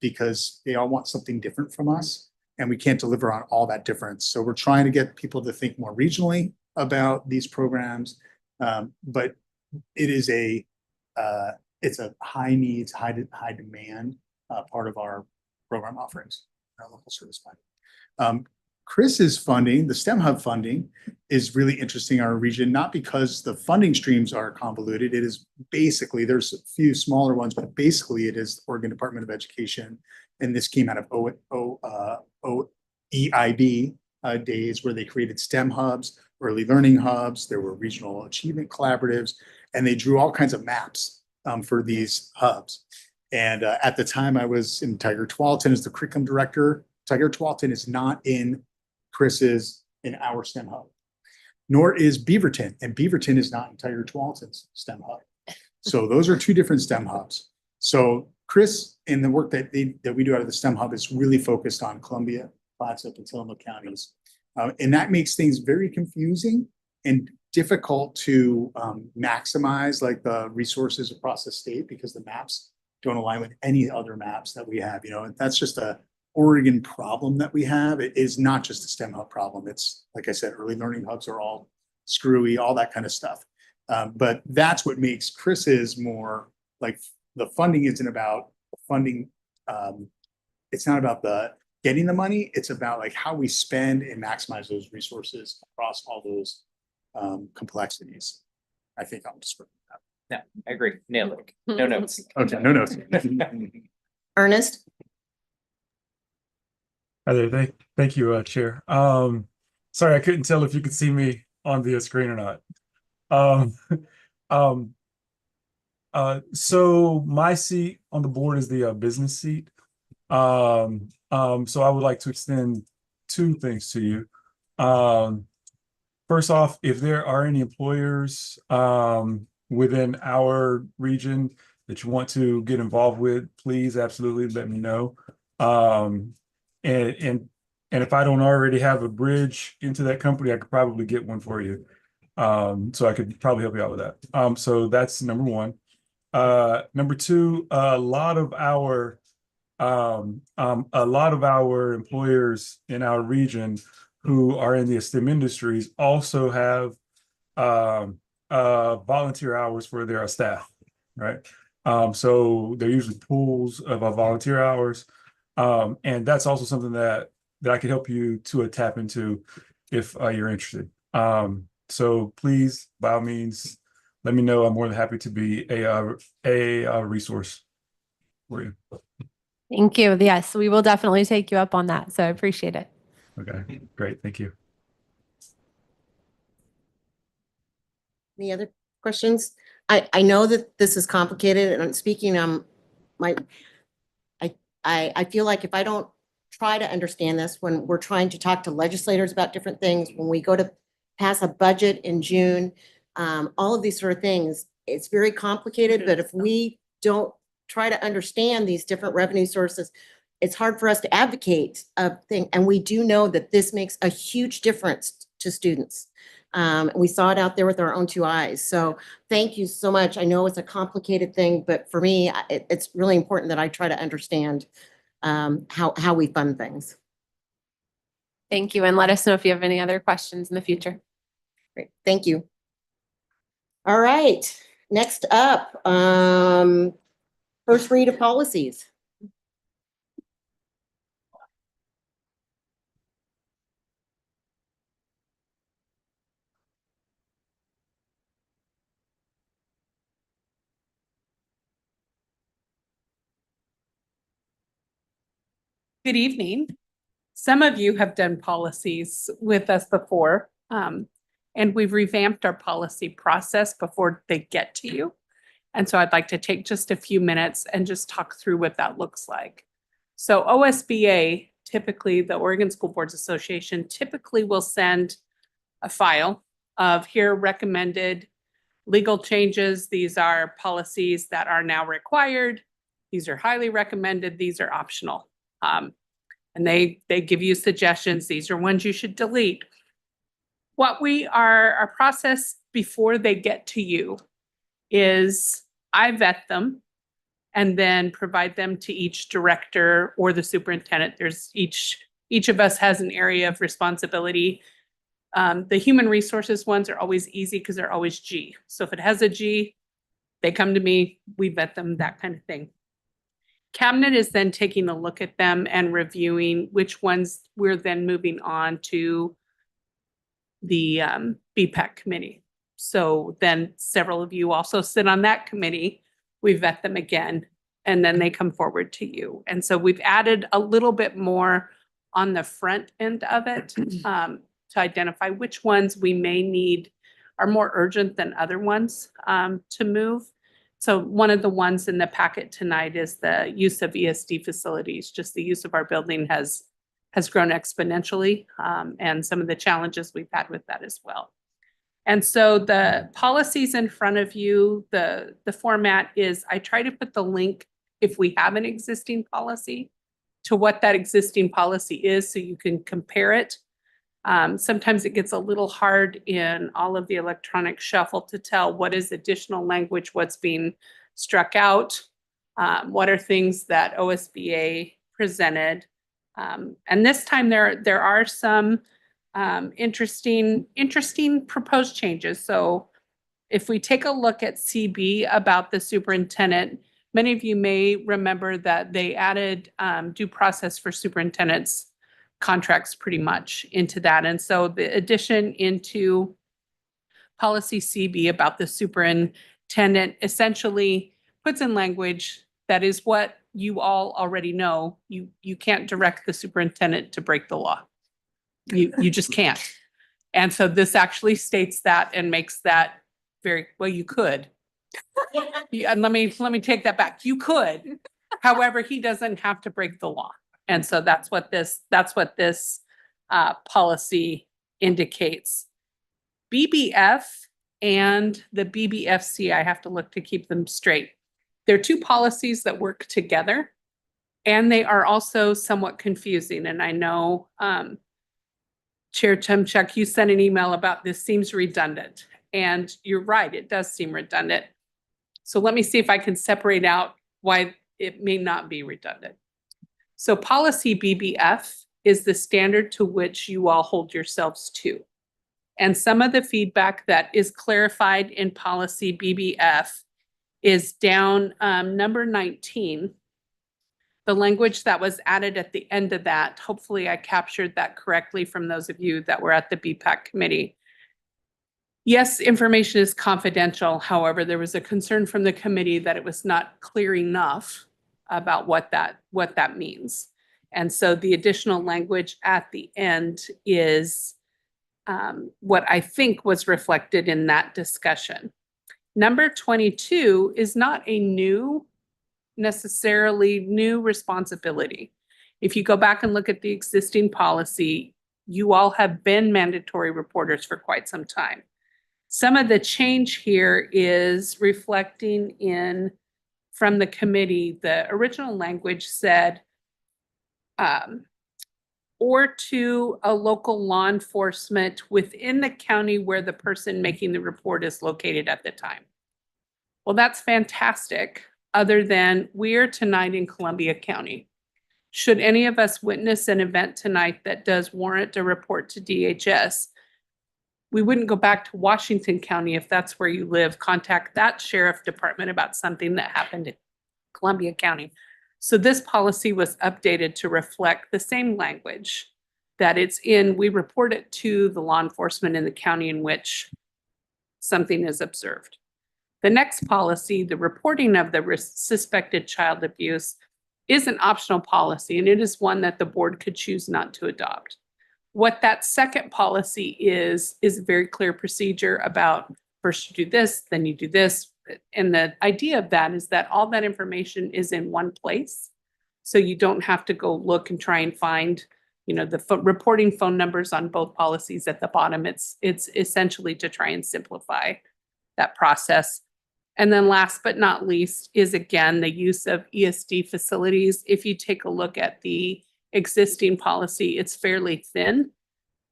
because they all want something different from us, and we can't deliver on all that difference. So we're trying to get people to think more regionally about these programs. But it is it's a high needs, high demand part of our program offerings, our local service fund. Chris's funding, the STEM Hub funding, is really interesting in our region, not because the funding streams are convoluted. It is basically, there's a few smaller ones, but basically it is the Oregon Department of Education. And this came out of OEIB days where they created STEM hubs, early learning hubs. There were regional achievement collaboratives, and they drew all kinds of maps for these hubs. And at the time I was in Tiger Tualatin as the curriculum director. Tiger Tualatin is not in Chris's in our STEM hub, nor is Beaverton, and Beaverton is not in Tiger Tualatin's STEM hub. So those are two different STEM hubs. So Chris, in the work that we do out of the STEM hub, is really focused on Columbia, Clatsop, and Tillamook counties. And that makes things very confusing and difficult to maximize like the resources across the state because the maps don't align with any other maps that we have. You know, and that's just a Oregon problem that we have. It is not just a STEM hub problem. It's, like I said, early learning hubs are all screwy, all that kind of stuff. But that's what makes Chris's more like the funding isn't about funding. It's not about the getting the money. It's about like how we spend and maximize those resources across all those complexities. I think I'll just. Yeah, I agree. Nailed it. No notes. Okay, no notes. Ernest? Hi there. Thank you, Chair. Sorry, I couldn't tell if you could see me on the screen or not. So my seat on the board is the business seat. So I would like to extend two things to you. First off, if there are any employers within our region that you want to get involved with, please absolutely let me know. And if I don't already have a bridge into that company, I could probably get one for you. So I could probably help you out with that. So that's number one. Number two, a lot of our employers in our region who are in the STEM industries also have volunteer hours for their staff, right? So they're usually pools of volunteer hours. And that's also something that I could help you to tap into if you're interested. So please, by all means, let me know. I'm more than happy to be a resource for you. Thank you. Yes, we will definitely take you up on that. So I appreciate it. Okay, great. Thank you. Any other questions? I know that this is complicated, and I'm speaking I feel like if I don't try to understand this when we're trying to talk to legislators about different things, when we go to pass a budget in June, all of these sort of things, it's very complicated, but if we don't try to understand these different revenue sources, it's hard for us to advocate a thing. And we do know that this makes a huge difference to students. We saw it out there with our own two eyes. So thank you so much. I know it's a complicated thing, but for me, it's really important that I try to understand how we fund things. Thank you. And let us know if you have any other questions in the future. Great. Thank you. All right. Next up, first read of policies. Good evening. Some of you have done policies with us before, and we've revamped our policy process before they get to you. And so I'd like to take just a few minutes and just talk through what that looks like. So OSBA, typically the Oregon School Boards Association, typically will send a file of here recommended legal changes. These are policies that are now required. These are highly recommended. These are optional. And they give you suggestions. These are ones you should delete. Our process before they get to you is I vet them and then provide them to each director or the superintendent. There's each of us has an area of responsibility. The human resources ones are always easy because they're always G. So if it has a G, they come to me, we vet them, that kind of thing. Cabinet is then taking a look at them and reviewing which ones we're then moving on to the BPAC committee. So then several of you also sit on that committee. We vet them again, and then they come forward to you. And so we've added a little bit more on the front end of it to identify which ones we may need are more urgent than other ones to move. So one of the ones in the packet tonight is the use of ESD facilities. Just the use of our building has grown exponentially, and some of the challenges we've had with that as well. And so the policies in front of you, the format is I try to put the link, if we have an existing policy, to what that existing policy is so you can compare it. Sometimes it gets a little hard in all of the electronic shuffle to tell what is additional language, what's being struck out, what are things that OSBA presented. And this time there are some interesting proposed changes. So if we take a look at CB about the superintendent, many of you may remember that they added due process for superintendents contracts pretty much into that. And so the addition into policy CB about the superintendent essentially puts in language that is what you all already know. You can't direct the superintendent to break the law. You just can't. And so this actually states that and makes that very, well, you could. And let me take that back. You could. However, he doesn't have to break the law. And so that's what this policy indicates. BBF and the BBFC, I have to look to keep them straight. They're two policies that work together, and they are also somewhat confusing. And I know Chair Timchuk, you sent an email about this seems redundant, and you're right, it does seem redundant. So let me see if I can separate out why it may not be redundant. So policy BBF is the standard to which you all hold yourselves to. And some of the feedback that is clarified in policy BBF is down number 19. The language that was added at the end of that, hopefully I captured that correctly from those of you that were at the BPAC committee. Yes, information is confidential. However, there was a concern from the committee that it was not clear enough about what that means. And so the additional language at the end is what I think was reflected in that discussion. Number 22 is not a necessarily new responsibility. If you go back and look at the existing policy, you all have been mandatory reporters for quite some time. Some of the change here is reflecting in from the committee. The original language said, or to a local law enforcement within the county where the person making the report is located at the time. Well, that's fantastic, other than we're tonight in Columbia County. Should any of us witness an event tonight that does warrant a report to DHS, we wouldn't go back to Washington County if that's where you live. Contact that sheriff department about something that happened in Columbia County. So this policy was updated to reflect the same language that it's in. We report it to the law enforcement in the county in which something is observed. The next policy, the reporting of the suspected child abuse, is an optional policy, and it is one that the board could choose not to adopt. What that second policy is a very clear procedure about first you do this, then you do this. And the idea of that is that all that information is in one place. So you don't have to go look and try and find, the reporting phone numbers on both policies at the bottom. It's essentially to try and simplify that process. And then last but not least is, again, the use of ESD facilities. If you take a look at the existing policy, it's fairly thin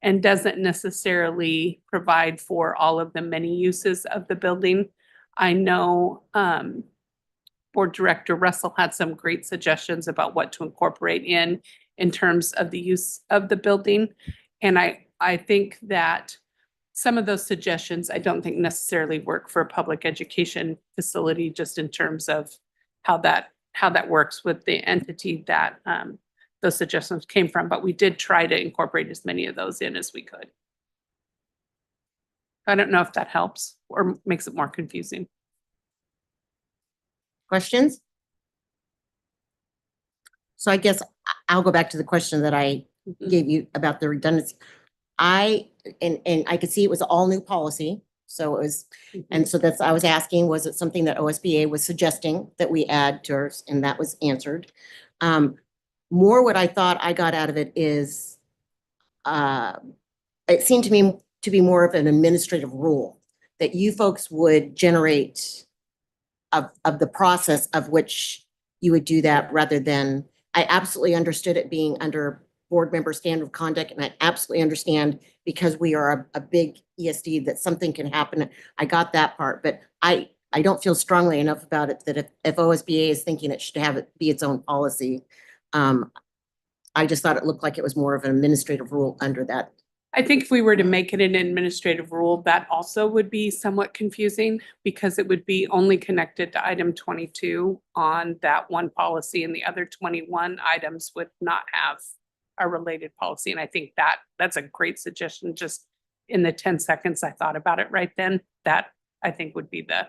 and doesn't necessarily provide for all of the many uses of the building. I know Board Director Russell had some great suggestions about what to incorporate in terms of the use of the building. And I think that some of those suggestions I don't think necessarily work for a public education facility, just in terms of how that how that works with the entity that those suggestions came from, but we did try to incorporate as many of those in as we could. I don't know if that helps or makes it more confusing. Questions? So I guess I'll go back to the question that I gave you about the redundancy. And I could see it was all new policy. So it was, and so that's, I was asking, was it something that OSBA was suggesting that we add to ours? And that was answered. More what I thought I got out of it is, it seemed to me to be more of an administrative rule that you folks would generate of the process of which you would do that rather than, I absolutely understood it being under board member standard of conduct. And I absolutely understand because we are a big ESD that something can happen. I got that part, but I don't feel strongly enough about it that if OSBA is thinking it should have it be its own policy. I just thought it looked like it was more of an administrative rule under that. I think if we were to make it an administrative rule, that also would be somewhat confusing because it would be only connected to item 22 on that one policy and the other 21 items would not have a related policy. And I think that's a great suggestion. Just in the 10 seconds I thought about it right then, that I think would be the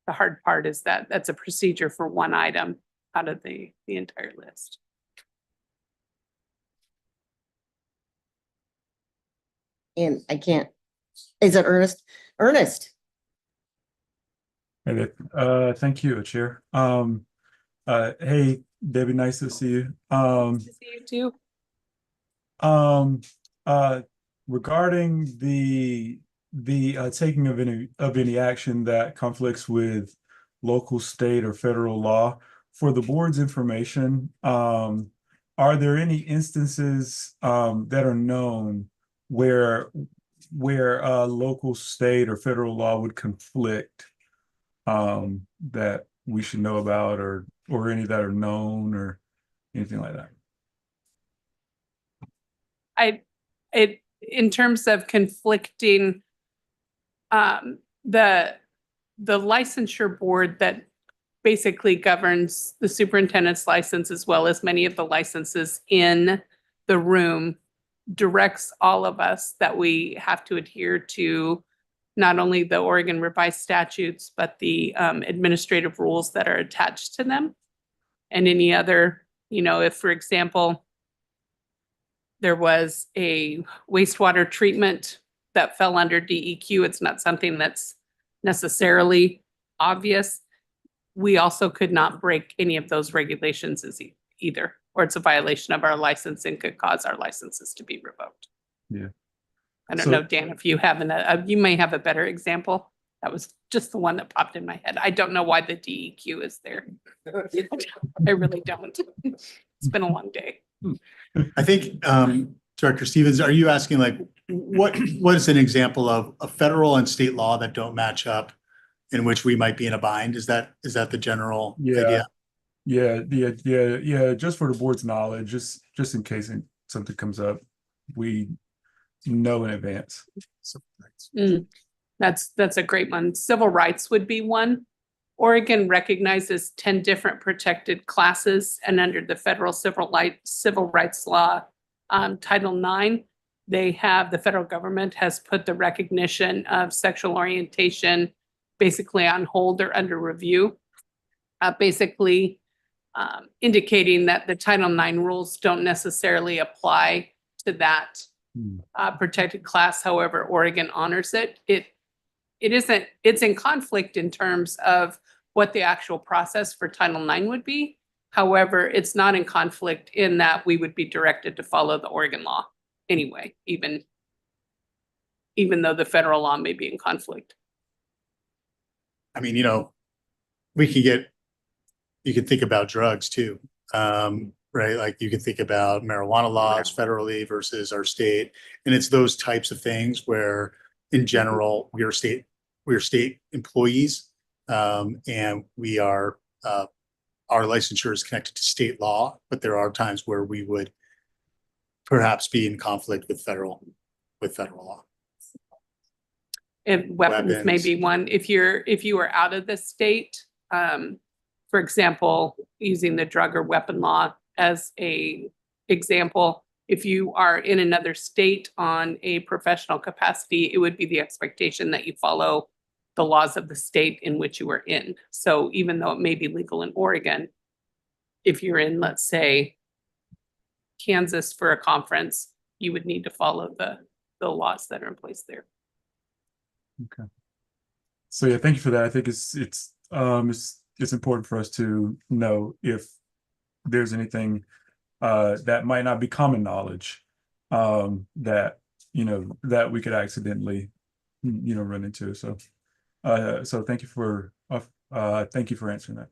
hard part is that that's a procedure for one item out of the entire list. And I can't, is it Ernest? Ernest? Hey, thank you, Chair. Hey, Debbie, nice to see you. Nice to see you too. Regarding the taking of any action that conflicts with local, state, or federal law, for the board's information, are there any instances that are known where local, state, or federal law would conflict that we should know about, or any that are known or anything like that? In terms of conflicting, the licensure board that basically governs the superintendent's license as well as many of the licenses in the room directs all of us that we have to adhere to not only the Oregon revised statutes, but the administrative rules that are attached to them. And any other, if, for example, there was a wastewater treatment that fell under DEQ, it's not something that's necessarily obvious. We also could not break any of those regulations either, or it's a violation of our license and could cause our licenses to be revoked. Yeah. I don't know, Dan, if you have you may have a better example. That was just the one that popped in my head. I don't know why the DEQ is there. I really don't. It's been a long day. I think, Director Stevens, are you asking like, what is an example of a federal and state law that don't match up in which we might be in a bind? Is that the general idea? Yeah. Just for the board's knowledge, just in case something comes up, we know in advance. That's a great one. Civil rights would be one. Oregon recognizes 10 different protected classes, and under the federal civil rights law, Title IX, the federal government has put the recognition of sexual orientation basically on hold or under review, indicating that the Title IX rules don't necessarily apply to that protected class. However, Oregon honors it. It's in conflict in terms of what the actual process for Title IX would be. However, it's not in conflict in that we would be directed to follow the Oregon law anyway, even though the federal law may be in conflict. I mean, you could think about drugs too, right? Like you could think about marijuana laws federally versus our state. And it's those types of things where in general, we are state employees, and we are, our licensure is connected to state law, but there are times where we would perhaps be in conflict with federal law. And weapons may be one. If you are out of the state, for example, using the drug or weapon law as a example, if you are in another state on a professional capacity, it would be the expectation that you follow the laws of the state in which you are in. So even though it may be legal in Oregon, if you're in, let's say, Kansas for a conference, you would need to follow the laws that are in place there. Okay. So yeah, thank you for that. I think it's important for us to know if there's anything that might not be common knowledge that that we could accidentally run into. So thank you for answering that.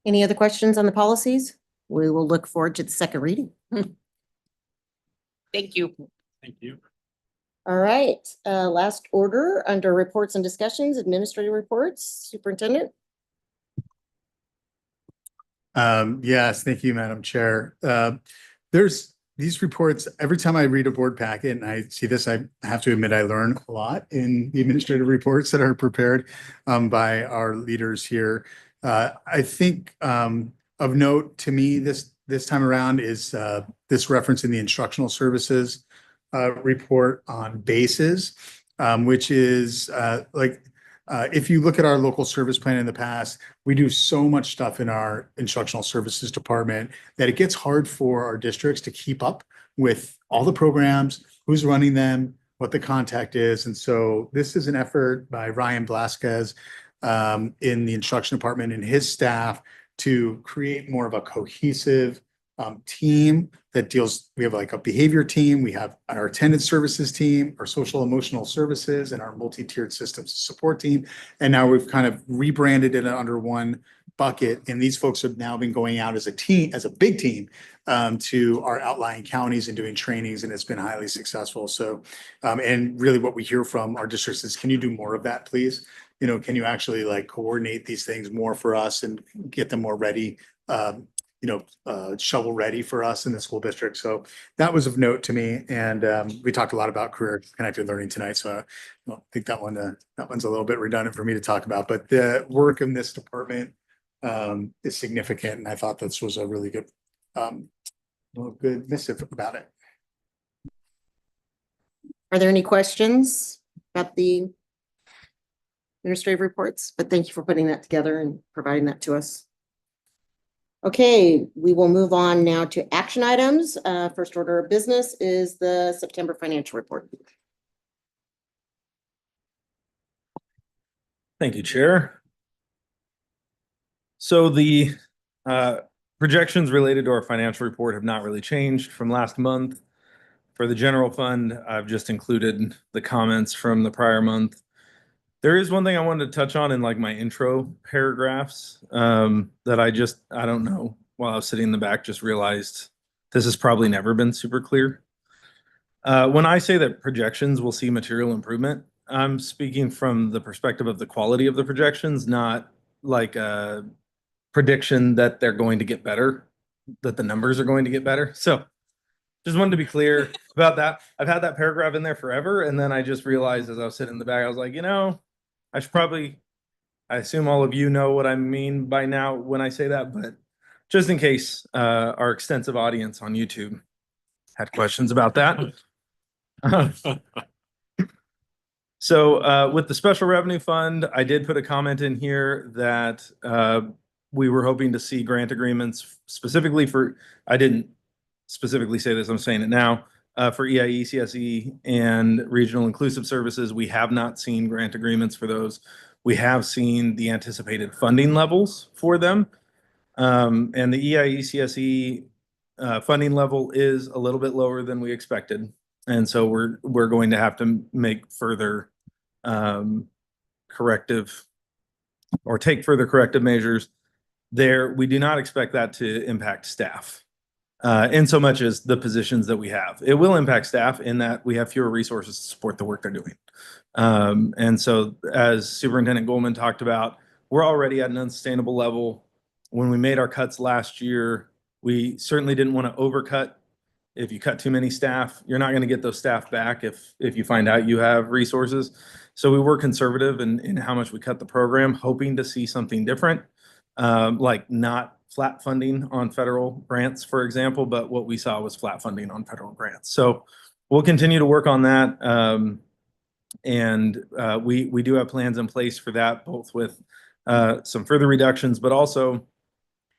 Any other questions on the policies? We will look forward to the second reading. Thank you. Thank you. All right, last order under reports and discussions, administrative reports, superintendent. Yes, thank you, Madam Chair. There's these reports, every time I read a board packet and I see this, I have to admit I learn a lot in the administrative reports that are prepared by our leaders here. I think of note to me this time around is this reference in the instructional services report on bases, which is if you look at our local service plan in the past, we do so much stuff in our instructional services department that it gets hard for our districts to keep up with all the programs, who's running them, what the contact is. And so this is an effort by Ryan Blasquez in the instruction department and his staff to create more of a cohesive team that deals, we have like a behavior team, we have our attendance services team, our social emotional services, and our multi-tiered systems support team. And now we've kind of rebranded it under one bucket. And these folks have now been going out as a team, as a big team, to our outlying counties and doing trainings, and it's been highly successful. So, and really what we hear from our districts is, can you do more of that, please? Can you actually like coordinate these things more for us and get them more ready, shovel ready for us in the school district. So that was of note to me. And we talked a lot about career connected learning tonight. So I don't think that one's a little bit redundant for me to talk about, but the work in this department is significant. And I thought this was a really good, good missive about it. Are there any questions about the administrative reports? But thank you for putting that together and providing that to us. Okay, we will move on now to action items. First order of business is the September financial report. Thank you, Chair. So the projections related to our financial report have not really changed from last month. For the general fund, I've just included the comments from the prior month. There is one thing I wanted to touch on in like my intro paragraphs that I don't know, while I was sitting in the back, just realized this has probably never been super clear. When I say that projections will see material improvement, I'm speaking from the perspective of the quality of the projections, not like a prediction that they're going to get better, that the numbers are going to get better. So just wanted to be clear about that. I've had that paragraph in there forever. And then I just realized as I was sitting in the back, I was like, I assume all of you know what I mean by now when I say that, but just in case our extensive audience on YouTube had questions about that. So with the special revenue fund, I did put a comment in here that we were hoping to see grant agreements specifically for, I didn't specifically say this, I'm saying it now, for EIE, CSE, and regional inclusive services. We have not seen grant agreements for those. We have seen the anticipated funding levels for them. And the EIE, CSE funding level is a little bit lower than we expected. And so we're going to have to make further corrective or take further corrective measures there. We do not expect that to impact staff. In so much as the positions that we have. It will impact staff in that we have fewer resources to support the work they're doing. And so as Superintendent Goldman talked about, we're already at an unsustainable level. When we made our cuts last year, we certainly didn't want to overcut. If you cut too many staff, you're not going to get those staff back if you find out you have resources. So we were conservative in how much we cut the program, hoping to see something different, like not flat funding on federal grants, for example, but what we saw was flat funding on federal grants. So we'll continue to work on that. And we do have plans in place for that, both with some further reductions, but also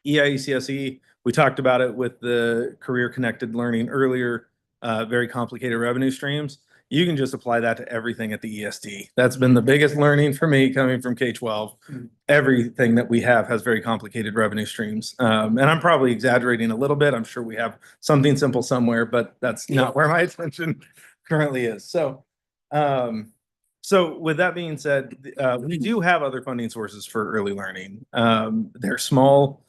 EIECSE. We talked about it with the career connected learning earlier, very complicated revenue streams. You can just apply that to everything at the ESD. That's been the biggest learning for me coming from K-12. Everything that we have has very complicated revenue streams. And I'm probably exaggerating a little bit. I'm sure we have something simple somewhere, but that's not where my attention currently is. So with that being said, we do have other funding sources for early learning. They're small,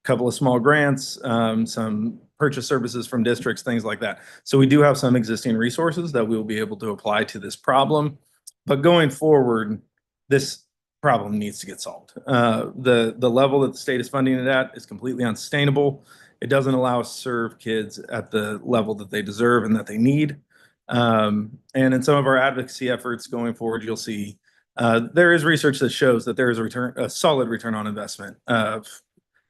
couple of small grants, some purchase services from districts, things like that. So we do have some existing resources that we will be able to apply to this problem. But going forward, this problem needs to get solved. The level that the state is funding it at is completely unsustainable. It doesn't allow us to serve kids at the level that they deserve and that they need. And in some of our advocacy efforts going forward, you'll see there is research that shows that there is a solid return on investment of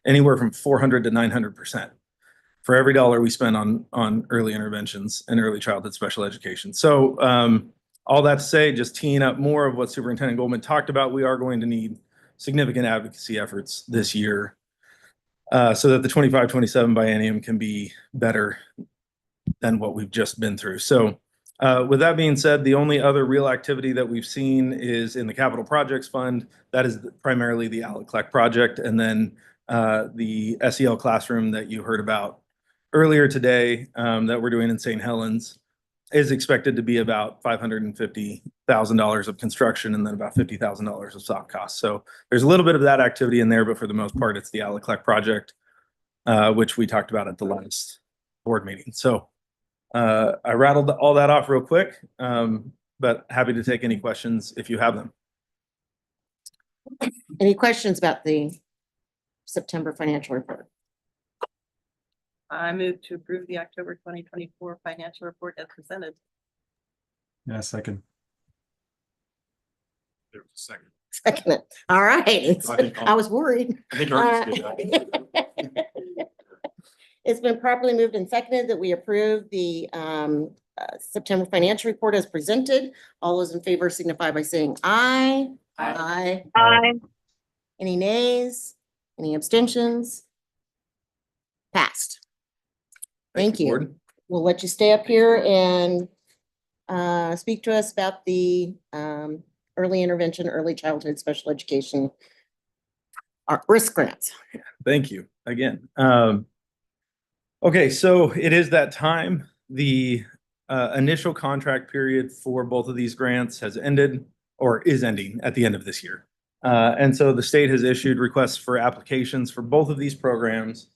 anywhere from 400 to 900% for every dollar we spend on early interventions and early childhood special education. So all that to say, just teeing up more of what Superintendent Goldman talked about, we are going to need significant advocacy efforts this year so that the 25-27 biennium can be better than what we've just been through. So with that being said, the only other real activity that we've seen is in the Capital Projects Fund. That is primarily the ALECLEC project, and then the SEL classroom that you heard about earlier today that we're doing in St. Helens is expected to be about $550,000 of construction and then about $50,000 of soft costs. So there's a little bit of that activity in there, but for the most part, it's the ALECLEC project, which we talked about at the last board meeting. So I rattled all that off real quick, but happy to take any questions if you have them. Any questions about the September financial report? I move to approve the October 2024 financial report as presented. Yeah, second. There was a second. Second it. All right. I was worried. I think Ernest did that. It's been properly moved and seconded that we approve the September financial report as presented. All those in favor signify by saying aye. Aye. Aye. Any nays? Any abstentions? Passed. Thank you. Board. We'll let you stay up here and speak to us about the early intervention, early childhood special education risk grants. Thank you again. Okay, so it is that time. The initial contract period for both of these grants has ended or is ending at the end of this year. And so the state has issued requests for applications for both of these programs.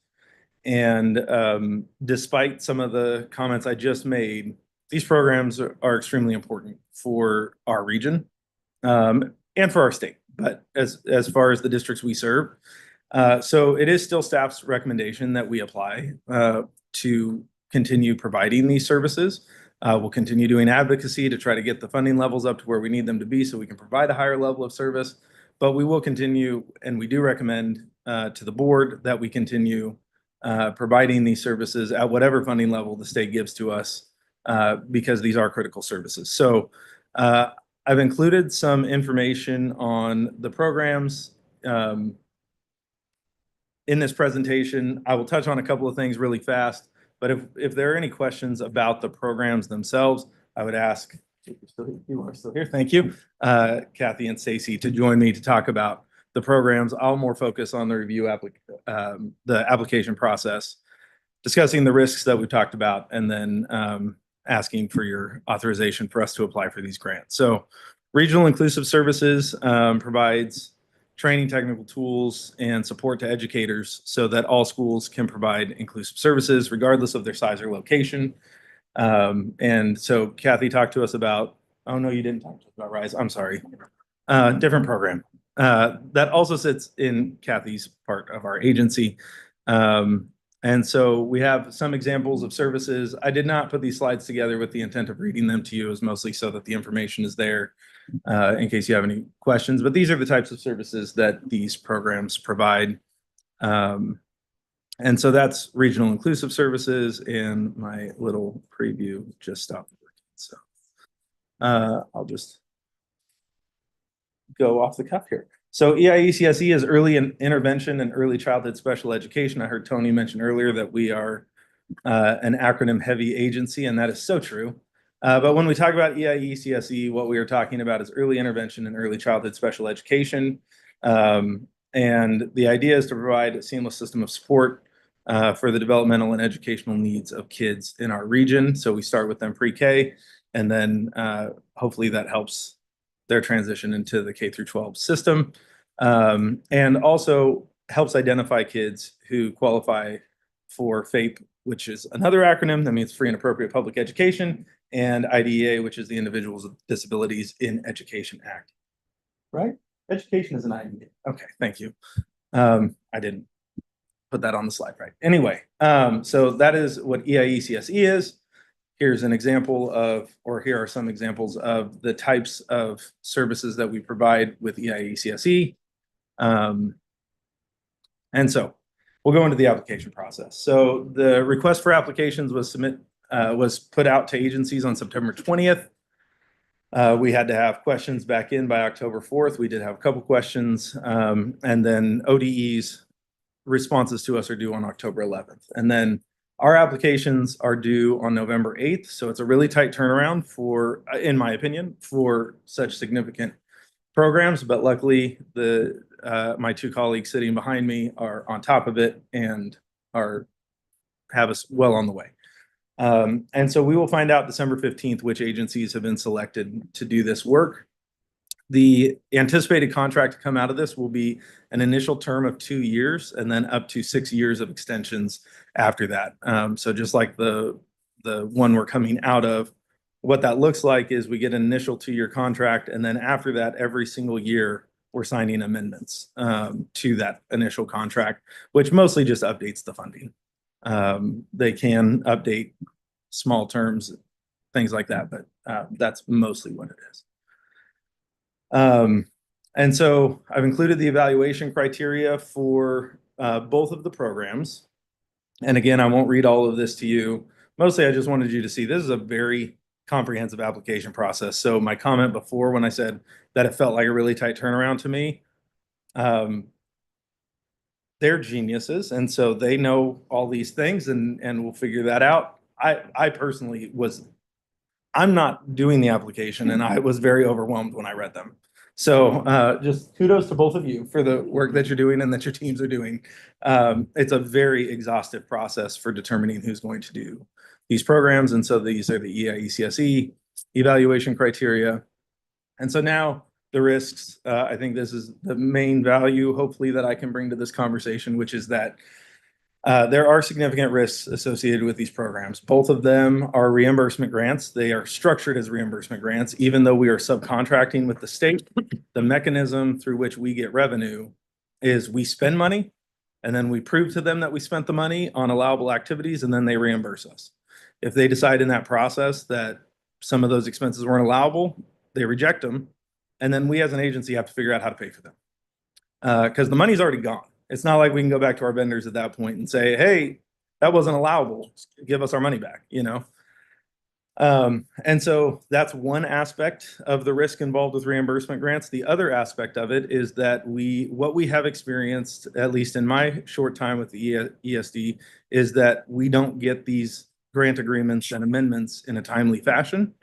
And despite some of the comments I just made, these programs are extremely important for our region and for our state, but as far as the districts we serve. So it is still staff's recommendation that we apply to continue providing these services. We'll continue doing advocacy to try to get the funding levels up to where we need them to be so we can provide a higher level of service. But we will continue, and we do recommend to the board that we continue providing these services at whatever funding level the state gives to us because these are critical services. So I've included some information on the programs in this presentation. I will touch on a couple of things really fast, but if there are any questions about the programs themselves, I would ask, you are still here, thank you, Kathy and Stacy, to join me to talk about the programs. I'll more focus on the review the application process, discussing the risks that we've talked about, and then asking for your authorization for us to apply for these grants. So Regional Inclusive Services provides training, technical tools, and support to educators so that all schools can provide inclusive services regardless of their size or location. And so Kathy talked to us about, oh no, you didn't talk to us about RISE, I'm sorry, different program. That also sits in Kathy's part of our agency. And so we have some examples of services. I did not put these slides together with the intent of reading them to you. It was mostly so that the information is there in case you have any questions. But these are the types of services that these programs provide. And so that's regional inclusive services, and my little preview just stopped working. So I'll just go off the cuff here. So EIECSE is early intervention and early childhood special education. I heard Tony mention earlier that we are an acronym heavy agency, and that is so true. But when we talk about EIECSE, what we are talking about is early intervention and early childhood special education. And the idea is to provide a seamless system of support for the developmental and educational needs of kids in our region. So we start with them pre-K, and then hopefully that helps their transition into the K through 12 system, and also helps identify kids who qualify for FAPE, which is another acronym that means Free and Appropriate Public Education, and IDEA, which is the Individuals with Disabilities in Education Act. Right? Education is an IDEA. Okay, thank you. I didn't put that on the slide right. Anyway, so that is what EIECSE is. Here's an example of, or here are some examples of the types of services that we provide with EIECSE. And so we'll go into the application process. So the request for applications was put out to agencies on September 20th. We had to have questions back in by October 4th. We did have a couple questions, and then ODE's responses to us are due on October 11th. And then our applications are due on November 8th. So it's a really tight turnaround for, in my opinion, for such significant programs. But luckily, my two colleagues sitting behind me are on top of it and have us well on the way. And so we will find out December 15th which agencies have been selected to do this work. The anticipated contract to come out of this will be an initial term of 2 years and then up to 6 years of extensions after that. So just like the one we're coming out of, what that looks like is we get an initial 2-year contract, and then after that, every single year, we're signing amendments to that initial contract, which mostly just updates the funding. They can update small terms, things like that, but that's mostly what it is. And so I've included the evaluation criteria for both of the programs. And again, I won't read all of this to you. Mostly, I just wanted you to see this is a very comprehensive application process. So my comment before when I said that it felt like a really tight turnaround to me, they're geniuses. And so they know all these things and we'll figure that out. I personally I'm not doing the application, and I was very overwhelmed when I read them. So just kudos to both of you for the work that you're doing and that your teams are doing. It's a very exhaustive process for determining who's going to do these programs. And so these are the EIECSE evaluation criteria. And so now the risks, I think this is the main value, hopefully, that I can bring to this conversation, which is that there are significant risks associated with these programs. Both of them are reimbursement grants. They are structured as reimbursement grants, even though we are subcontracting with the state. The mechanism through which we get revenue is we spend money, and then we prove to them that we spent the money on allowable activities, and then they reimburse us. If they decide in that process that some of those expenses weren't allowable, they reject them, and then we as an agency have to figure out how to pay for them. Because the money's already gone. It's not like we can go back to our vendors at that point and say, hey, that wasn't allowable. Give us our money back, you know? And so that's one aspect of the risk involved with reimbursement grants. The other aspect of it is that what we have experienced, at least in my short time with the ESD, is that we don't get these grant agreements and amendments in a timely fashion.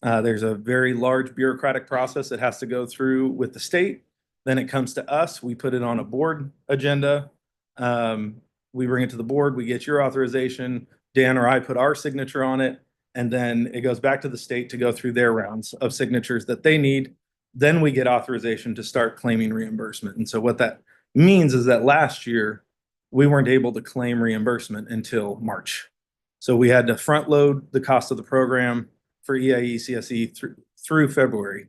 There's a very large bureaucratic process that has to go through with the state. Then it comes to us, we put it on a board agenda. We bring it to the board, we get your authorization, Dan or I put our signature on it, and then it goes back to the state to go through their rounds of signatures that they need. Then we get authorization to start claiming reimbursement. And so what that means is that last year, we weren't able to claim reimbursement until March. So we had to front load the cost of the program for EIECSE through February.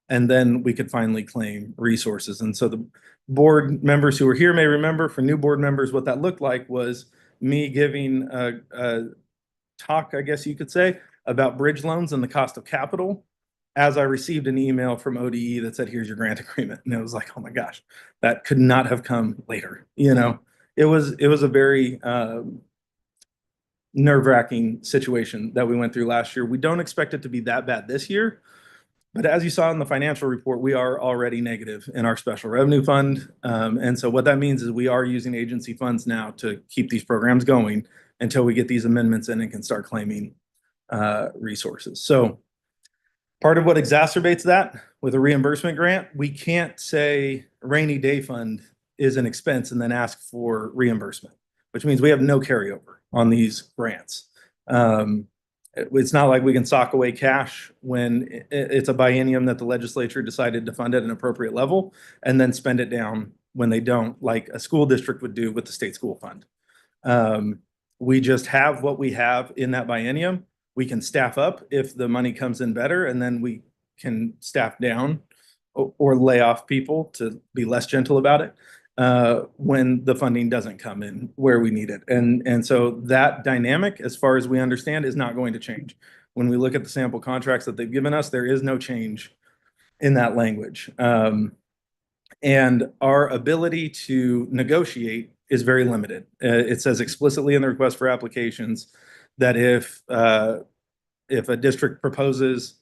And then we could finally claim resources. And so the board members who are here may remember, for new board members, what that looked like was me giving a talk, I guess you could say, about bridge loans and the cost of capital as I received an email from ODE that said, here's your grant agreement. And it was like, oh my gosh, that could not have come later. You know, it was a very nerve-wracking situation that we went through last year. We don't expect it to be that bad this year. But as you saw in the financial report, we are already negative in our special revenue fund. And so what that means is we are using agency funds now to keep these programs going until we get these amendments in and can start claiming resources. So part of what exacerbates that with a reimbursement grant, we can't say rainy day fund is an expense and then ask for reimbursement, which means we have no carryover on these grants. It's not like we can sock away cash when it's a biennium that the legislature decided to fund at an appropriate level and then spend it down when they don't, like a school district would do with the state school fund. We just have what we have in that biennium. We can staff up if the money comes in better, and then we can staff down or lay off people to be less gentle about it when the funding doesn't come in where we need it. And so that dynamic, as far as we understand, is not going to change. When we look at the sample contracts that they've given us, there is no change in that language. And our ability to negotiate is very limited. It says explicitly in the request for applications that if a district proposes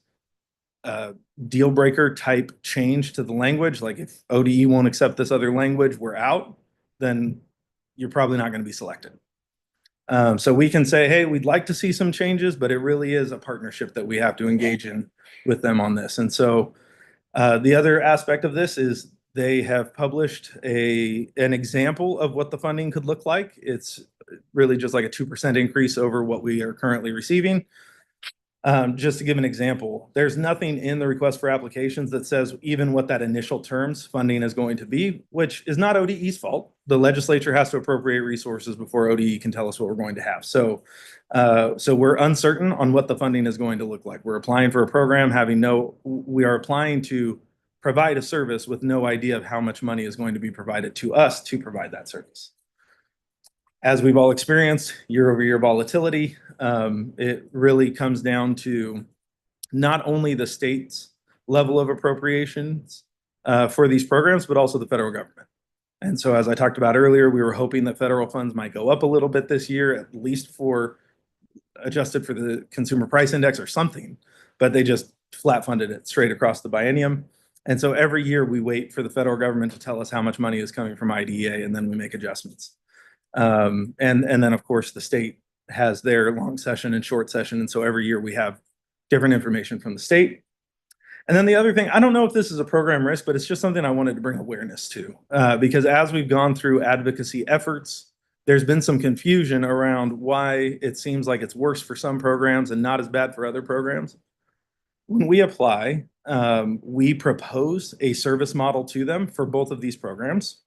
a deal breaker type change to the language, like if ODE won't accept this other language, we're out, then you're probably not going to be selected. So we can say, hey, we'd like to see some changes, but it really is a partnership that we have to engage in with them on this. And so the other aspect of this is they have published an example of what the funding could look like. It's really just like a 2% increase over what we are currently receiving. Just to give an example, there's nothing in the request for applications that says even what that initial terms funding is going to be, which is not ODE's fault. The legislature has to appropriate resources before ODE can tell us what we're going to have. So we're uncertain on what the funding is going to look like. We're applying for a program, we are applying to provide a service with no idea of how much money is going to be provided to us to provide that service. As we've all experienced, year-over-year volatility, it really comes down to not only the state's level of appropriations for these programs, but also the federal government. And so as I talked about earlier, we were hoping that federal funds might go up a little bit this year, at least adjusted for the consumer price index or something, but they just flat funded it straight across the biennium. And so every year we wait for the federal government to tell us how much money is coming from IDEA, and then we make adjustments. And then of course the state has their long session and short session. And so every year we have different information from the state. And then the other thing, I don't know if this is a program risk, but it's just something I wanted to bring awareness to, because as we've gone through advocacy efforts, there's been some confusion around why it seems like it's worse for some programs and not as bad for other programs. When we apply, we propose a service model to them for both of these programs,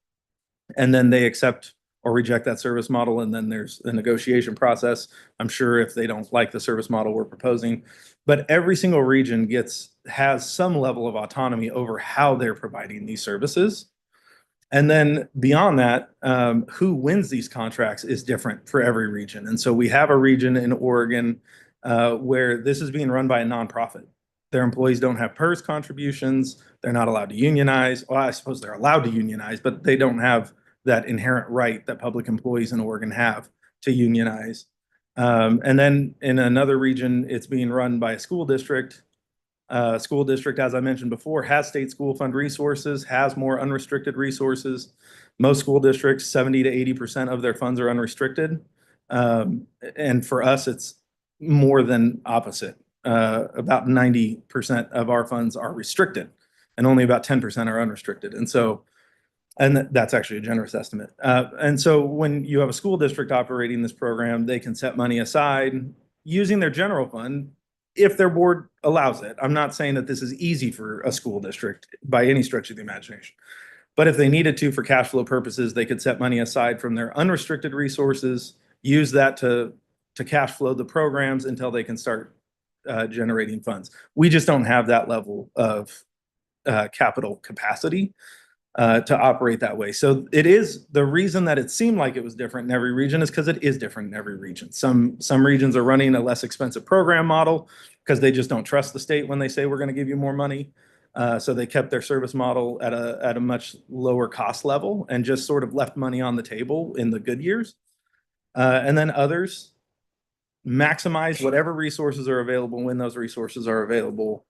and then they accept or reject that service model, and then there's a negotiation process. I'm sure if they don't like the service model we're proposing, but every single region has some level of autonomy over how they're providing these services. And then beyond that, who wins these contracts is different for every region. And so we have a region in Oregon where this is being run by a nonprofit. Their employees don't have PERS contributions. They're not allowed to unionize. Well, I suppose they're allowed to unionize, but they don't have that inherent right that public employees in Oregon have to unionize. And then in another region, it's being run by a school district. School district, as I mentioned before, has state school fund resources, has more unrestricted resources. Most school districts, 70 to 80% of their funds are unrestricted. And for us, it's more than opposite. About 90% of our funds are restricted and only about 10% are unrestricted. And that's actually a generous estimate. And so when you have a school district operating this program, they can set money aside using their general fund if their board allows it. I'm not saying that this is easy for a school district by any stretch of the imagination. But if they needed to for cash flow purposes, they could set money aside from their unrestricted resources, use that to cash flow the programs until they can start generating funds. We just don't have that level of capital capacity. to operate that way. So it is, the reason that it seemed like it was different in every region is because it is different in every region. Some regions are running a less expensive program model because they just don't trust the state when they say we're going to give you more money. So they kept their service model at a much lower cost level and just sort of left money on the table in the good years. And then others maximize whatever resources are available when those resources are available.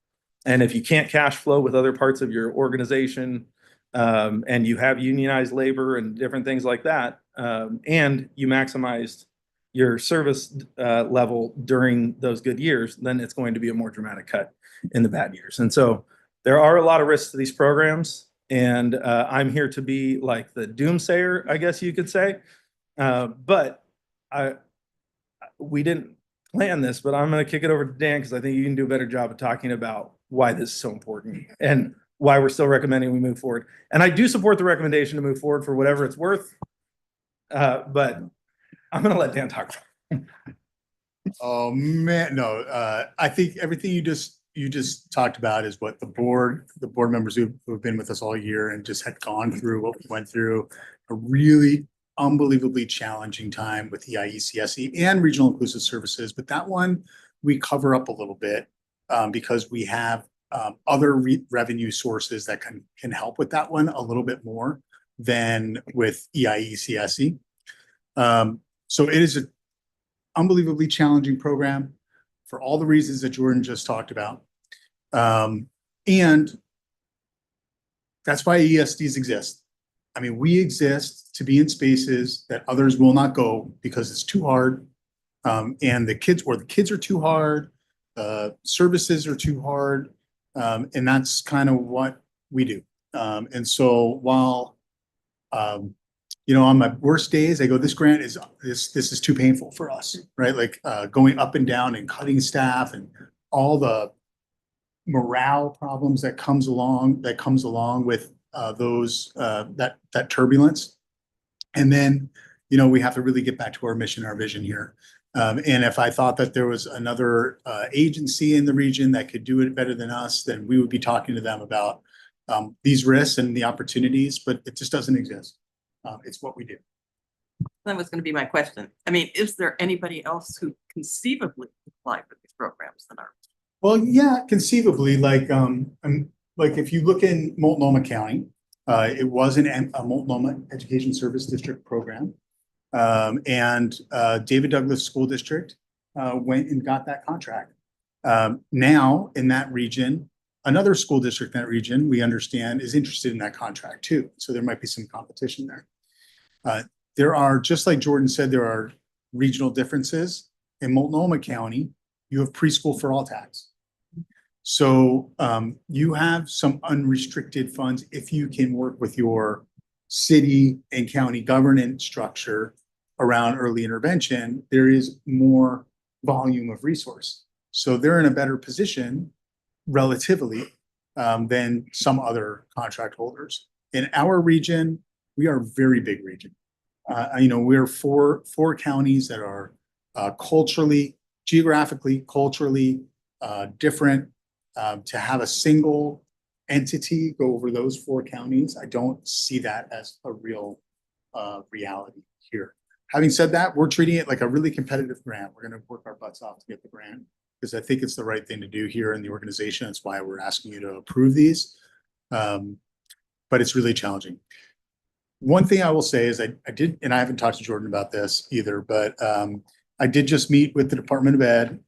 And if you can't cash flow with other parts of your organization, and you have unionized labor and different things like that, and you maximized your service level during those good years, then it's going to be a more dramatic cut in the bad years. And so there are a lot of risks to these programs, and I'm here to be like the doomsayer, I guess you could say. But we didn't plan this, but I'm going to kick it over to Dan because I think you can do a better job of talking about why this is so important and why we're still recommending we move forward. And I do support the recommendation to move forward for whatever it's worth. But I'm going to let Dan talk. Oh, man, no, I think everything you just talked about is what the board members who've been with us all year and just had gone through what we went through, a really unbelievably challenging time with EIECSE and regional inclusive services. But that one we cover up a little bit because we have other revenue sources that can help with that one a little bit more than with EIECSE. So it is an unbelievably challenging program for all the reasons that Jordan just talked about. And that's why ESDs exist. I mean, we exist to be in spaces that others will not go because it's too hard. And the kids are too hard, services are too hard. And that's kind of what we do. And so while, on my worst days, I go, this grant is, this is too painful for us, right? Like going up and down and cutting staff and all the morale problems that comes along with that turbulence. And then, we have to really get back to our mission, our vision here. And if I thought that there was another agency in the region that could do it better than us, then we would be talking to them about these risks and the opportunities, but it just doesn't exist. It's what we do. That was going to be my question. I mean, is there anybody else who conceivably apply for these programs than ours? Well, yeah, conceivably, like if you look in Multnomah County, it was a Multnomah Education Service District program. And David Douglas School District went and got that contract. Now in that region, another school district in that region, we understand, is interested in that contract too. So there might be some competition there. There are, just like Jordan said, there are regional differences. In Multnomah County, you have preschool for all tax. So you have some unrestricted funds if you can work with your city and county governance structure around early intervention. There is more volume of resource. So they're in a better position relatively than some other contract holders. In our region, we are a very big region. We're four counties that are geographically, culturally different. To have a single entity go over those four counties, I don't see that as a real reality here. Having said that, we're treating it like a really competitive grant. We're going to work our butts off to get the grant because I think it's the right thing to do here in the organization. That's why we're asking you to approve these. But it's really challenging. One thing I will say is I did, and I haven't talked to Jordan about this either, but I did just meet with the Department of Ed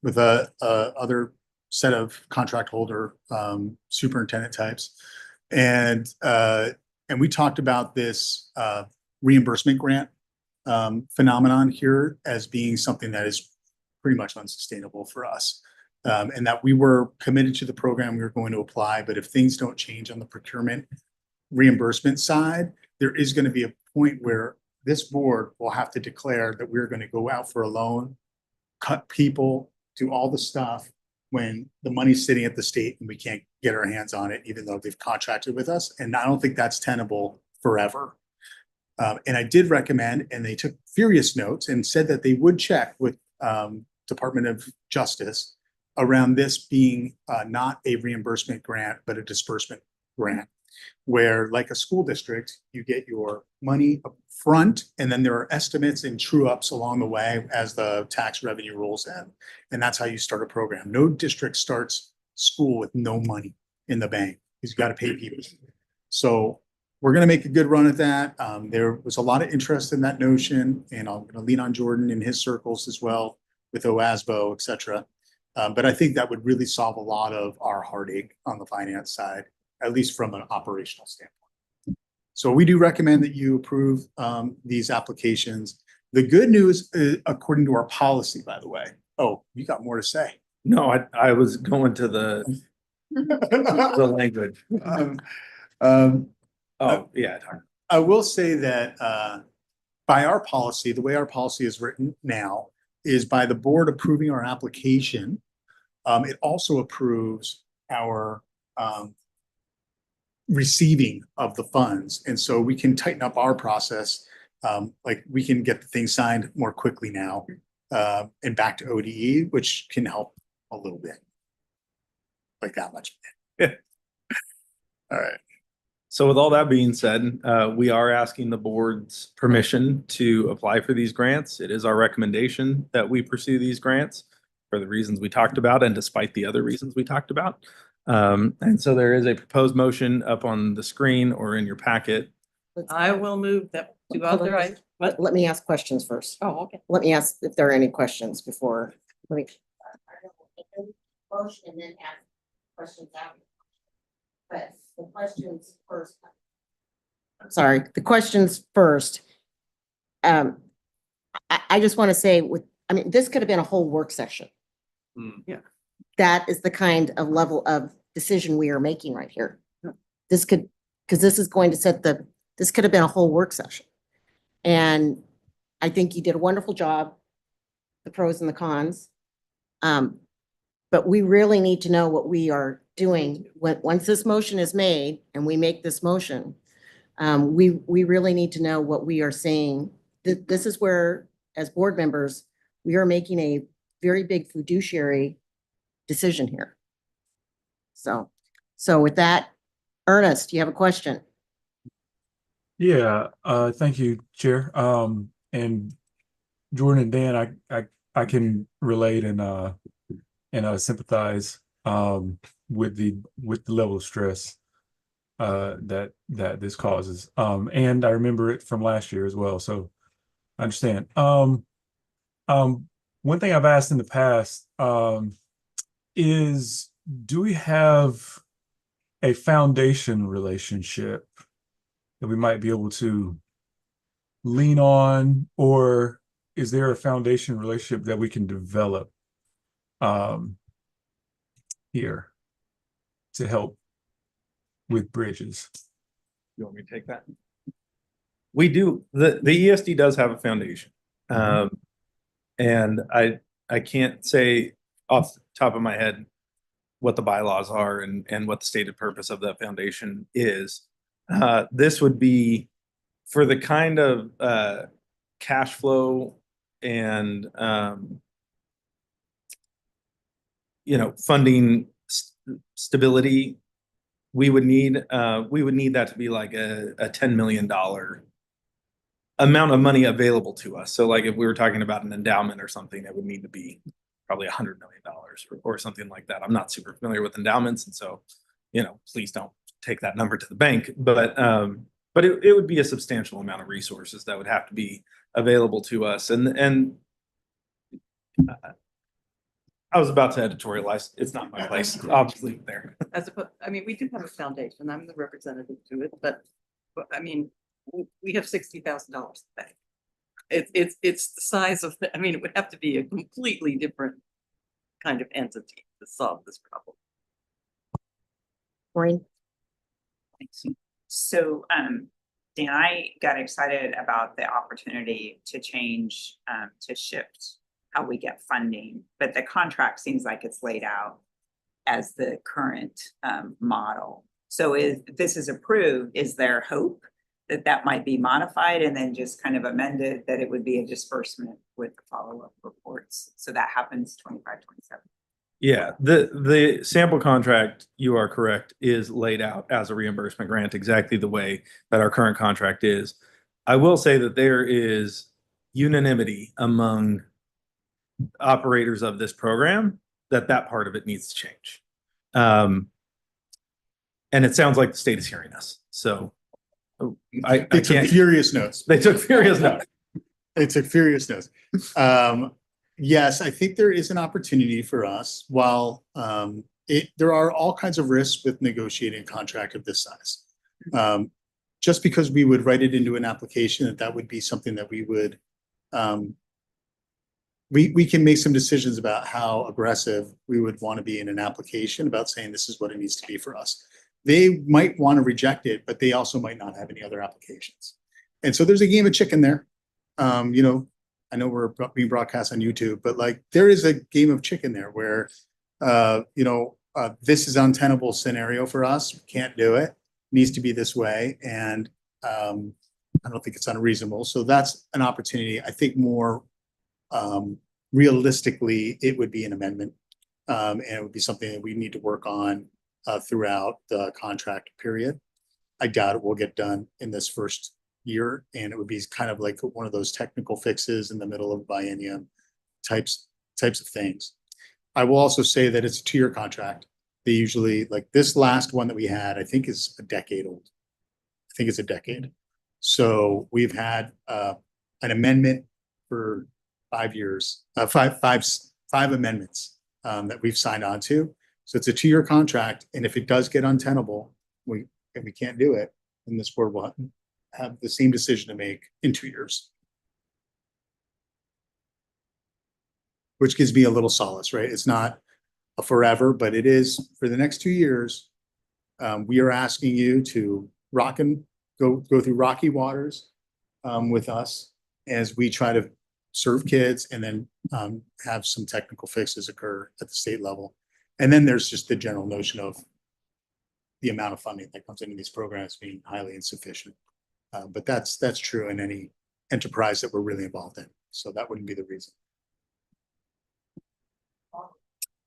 with other set of contract holder superintendent types. And we talked about this reimbursement grant phenomenon here as being something that is pretty much unsustainable for us. And that we were committed to the program, we were going to apply, but if things don't change on the procurement reimbursement side, there is going to be a point where this board will have to declare that we're going to go out for a loan, cut people, do all the stuff when the money's sitting at the state and we can't get our hands on it, even though they've contracted with us. And I don't think that's tenable forever. And I did recommend, and they took furious notes and said that they would check with Department of Justice around this being not a reimbursement grant, but a disbursement grant. where like a school district, you get your money up front, and then there are estimates and true ups along the way as the tax revenue rolls in. And that's how you start a program. No district starts school with no money in the bank, because you got to pay people. So we're going to make a good run at that. There was a lot of interest in that notion, and I'm going to lean on Jordan in his circles as well with OASBO, et cetera. But I think that would really solve a lot of our heartache on the finance side, at least from an operational standpoint. So we do recommend that you approve these applications. The good news, according to our policy, by the way. Oh, you got more to say. No, I was going to the language. Oh, yeah. I will say that by our policy, the way our policy is written now is by the board approving our application. It also approves our receiving of the funds. And so we can tighten up our process. Like we can get the thing signed more quickly now and back to ODE, which can help a little bit. Like that much. All right. So with all that being said, we are asking the board's permission to apply for these grants. It is our recommendation that we pursue these grants for the reasons we talked about, and despite the other reasons we talked about. And so there is a proposed motion up on the screen or in your packet. I will move that to authorize. What? Let me ask questions first. Oh, okay. Let me ask if there are any questions before. Let me. Motion and then ask questions after. But the questions first. Sorry, the questions first. I just want to say I mean, this could have been a whole work session. Yeah. That is the kind of level of decision we are making right here. This could, because this is going to set this could have been a whole work session. And I think you did a wonderful job, the pros and the cons. But we really need to know what we are doing once this motion is made and we make this motion. We really need to know what we are saying. This is where, as board members, we are making a very big fiduciary decision here. So with that, Ernest, you have a question? Yeah, thank you, Chair. And Jordan and Dan, I can relate and sympathize with the level of stress that this causes. And I remember it from last year as well, so I understand. One thing I've asked in the past is, do we have a foundation relationship that we might be able to lean on, or is there a foundation relationship that we can develop here to help with bridges? You want me to take that? We do. The ESD does have a foundation. And I can't say off the top of my head what the bylaws are and what the stated purpose of that foundation is. This would be for the kind of cash flow and funding stability we would need that to be like a $10 million amount of money available to us. So like if we were talking about an endowment or something, it would need to be probably $100 million or something like that. I'm not super familiar with endowments, and so please don't take that number to the bank. But it would be a substantial amount of resources that would have to be available to us. And I was about to editorialize. It's not my place. I'll just leave it there. We do have a foundation. I'm the representative to it, but I mean, we have $60,000 to pay. It's the size of it would have to be a completely different kind of entity to solve this problem. Maureen? Thanks. So, Dan, I got excited about the opportunity to change, to shift how we get funding, but the contract seems like it's laid out as the current model. So if this is approved, is there hope that might be modified and then just kind of amended, that it would be a disbursement with the follow-up reports? So that happens 25, 27. Yeah, the sample contract, you are correct, is laid out as a reimbursement grant exactly the way that our current contract is. I will say that there is unanimity among operators of this program that that part of it needs to change. And it sounds like the state is hearing us. So I They took can't. furious notes. They took furious notes. They took furious notes. Yes, I think there is an opportunity for us. While there are all kinds of risks with negotiating a contract of this size. Just because we would write it into an application, that would be something that we would we can make some decisions about how aggressive we would want to be in an application about saying this is what it needs to be for us. They might want to reject it, but they also might not have any other applications. And so there's a game of chicken there. You know, I know we're being broadcast on YouTube, but like there is a game of chicken there where, you know, this is untenable scenario for us. We can't do it. Needs to be this way. And I don't think it's unreasonable. So that's an opportunity. I think more realistically, it would be an amendment. And it would be something that we need to work on throughout the contract period. I doubt it will get done in this first year, and it would be kind of like one of those technical fixes in the middle of biennium types of things. I will also say that it's a 2-year contract. They usually, like this last one that we had, I think is a decade old. I think it's a decade. So we've had an amendment for 5 years, five amendments that we've signed on to. So it's a 2-year contract, and if it does get untenable, we can't do it, then this board will have the same decision to make in 2 years. Which gives me a little solace, right? It's not a forever, but it is for the next 2 years. We are asking you to go through rocky waters with us as we try to serve kids and then have some technical fixes occur at the state level. And then there's just the general notion of the amount of funding that comes into these programs being highly insufficient. But that's true in any enterprise that we're really involved in. So that wouldn't be the reason.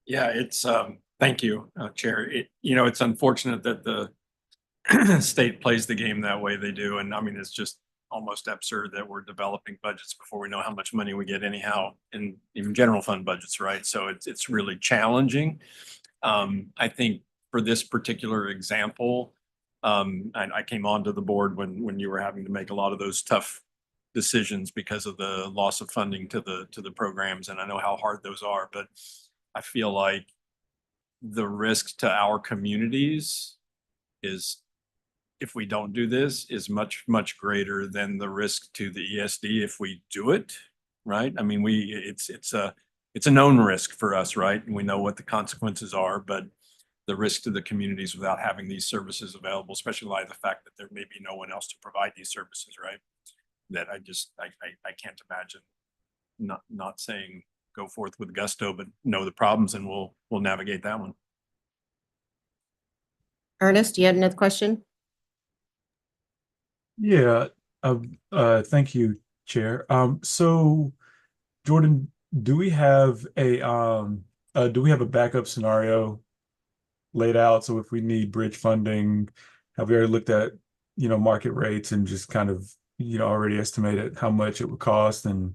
Yeah, it's, thank you, Chair. You know, it's unfortunate that the state plays the game that way they do. And I mean, it's just almost absurd that we're developing budgets before we know how much money we get anyhow in even general fund budgets, right? So it's really challenging. I think for this particular example, and I came onto the board when you were having to make a lot of those tough decisions because of the loss of funding to the programs, and I know how hard those are, but I feel like the risk to our communities is, if we don't do this, is much, much greater than the risk to the ESD if we do it, right? I mean, it's a known risk for us, right? And we know what the consequences are, but the risk to the communities without having these services available, especially in light of the fact that there may be no one else to provide these services, right? That I can't imagine not saying go forth with gusto, but know the problems, and we'll navigate that one. Ernest, do you have another question? Yeah, thank you, Chair. So Jordan, do we have a backup scenario laid out? So if we need bridge funding, have we already looked at, you know, market rates and just kind of, you know, already estimated how much it would cost and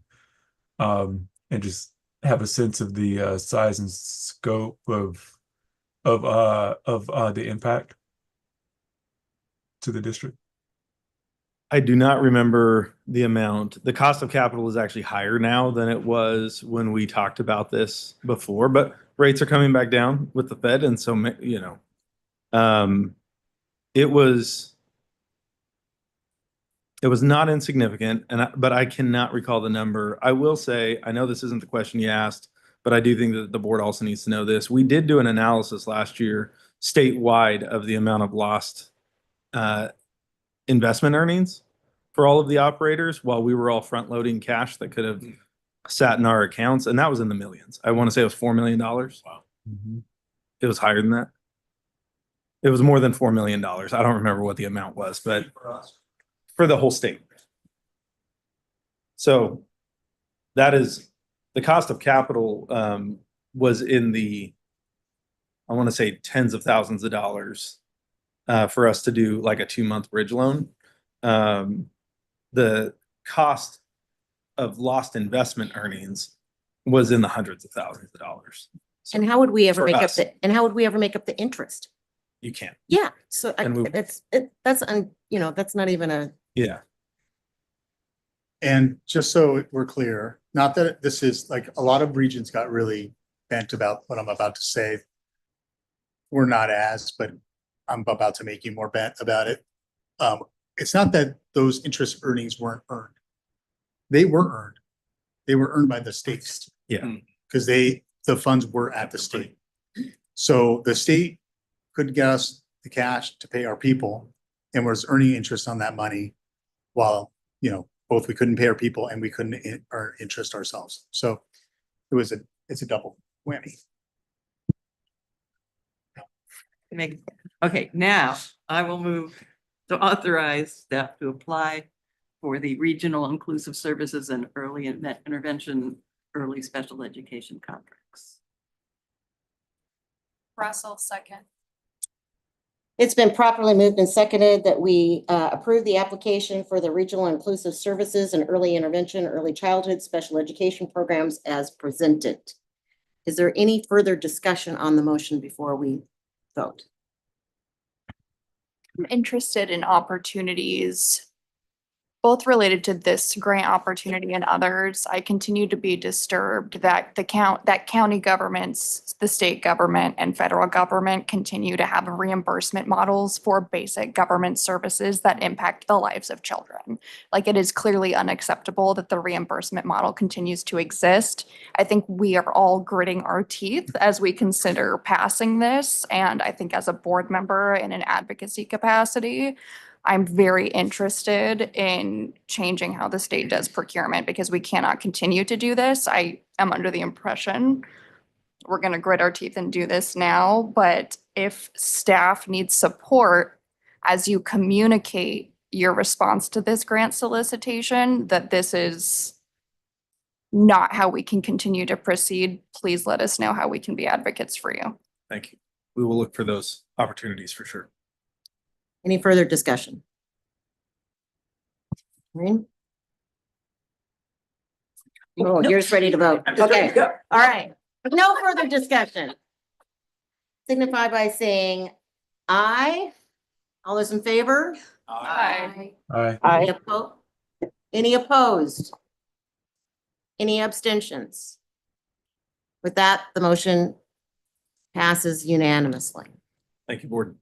just have a sense of the size and scope of the impact to the district? I do not remember the amount. The cost of capital is actually higher now than it was when we talked about this before, but rates are coming back down with the Fed. And so, you know, it was not insignificant, but I cannot recall the number. I will say, I know this isn't the question you asked, but I do think that the board also needs to know this. We did do an analysis last year statewide of the amount of lost investment earnings for all of the operators while we were all front loading cash that could have sat in our accounts. And that was in the millions. I want to say it was $4 million. Wow. Mm-hmm. It was higher than that. It was more than $4 million. I don't remember what the amount was, but for the whole state. So that is the cost of capital was in the I want to say tens of thousands of dollars for us to do like a 2-month bridge loan. The cost of lost investment earnings was in the hundreds of thousands of dollars. So And how would we ever for make up us. and how would we ever make up the interest? you can't. Yeah, so And we- that's not even a, Yeah. And just so we're clear, not that this is like a lot of regions got really bent about what I'm about to say. We're not as, but I'm about to make you more bent about it. It's not that those interest earnings weren't earned. They were earned. They were earned by the states. Yeah. Because the funds were at the state. So the state could get us the cash to pay our people and was earning interest on that money while, both we couldn't pay our people and we couldn't earn interest ourselves. So it's a double whammy. Okay, now I will move to authorize staff to apply for the Regional Inclusive Services and Early Intervention, Early Special Education contracts. Russell, second. it's been properly moved and seconded that we approve the application for the Regional Inclusive Services and Early Intervention, Early Childhood Special Education Programs as presented. Is there any further discussion on the motion before we vote? I'm interested in opportunities, both related to this grant opportunity and others. I continue to be disturbed that county governments, the state government and federal government continue to have reimbursement models for basic government services that impact the lives of children. Like, it is clearly unacceptable that the reimbursement model continues to exist. I think we are all gritting our teeth as we consider passing this. And I think as a board member in an advocacy capacity, I'm very interested in changing how the state does procurement because we cannot continue to do this. I am under the impression we're going to grit our teeth and do this now, but if staff needs support as you communicate your response to this grant solicitation, that this is not how we can continue to proceed, please let us know how we can be advocates for you. Thank you. We will look for those opportunities for sure. Any further discussion? Maureen? Oh, Nope. you're just ready to vote. I'm just ready Okay, to go. all right. No further discussion. Signify by saying aye. All those in favor? Aye. Any Any opposed? Any abstentions? With that, the motion passes unanimously. Thank you, board.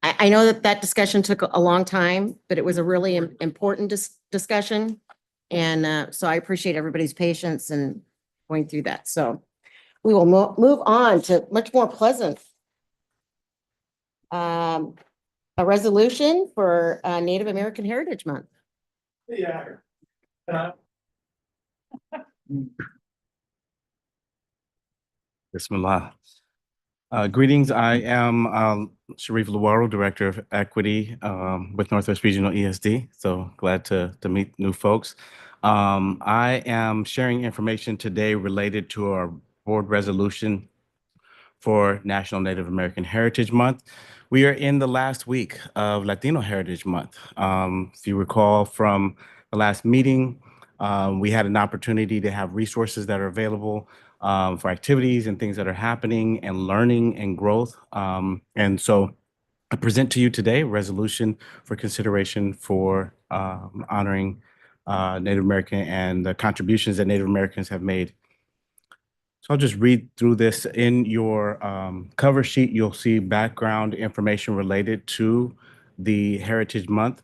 I know that discussion took a long time, but it was a really important discussion. And so I appreciate everybody's patience and going through that. So we will move on to much more pleasant. A resolution for Native American Heritage Month. Yeah. Bismillah. Greetings, I am Sharif Luaro, Director of Equity with Northwest Regional ESD. So glad to meet new folks. I am sharing information today related to our board resolution for National Native American Heritage Month. We are in the last week of Latino Heritage Month. If you recall from the last meeting, we had an opportunity to have resources that are available for activities and things that are happening and learning and growth. And so I present to you today a resolution for consideration for honoring Native American and the contributions that Native Americans have made. So I'll just read through this. In your cover sheet, you'll see background information related to the Heritage Month.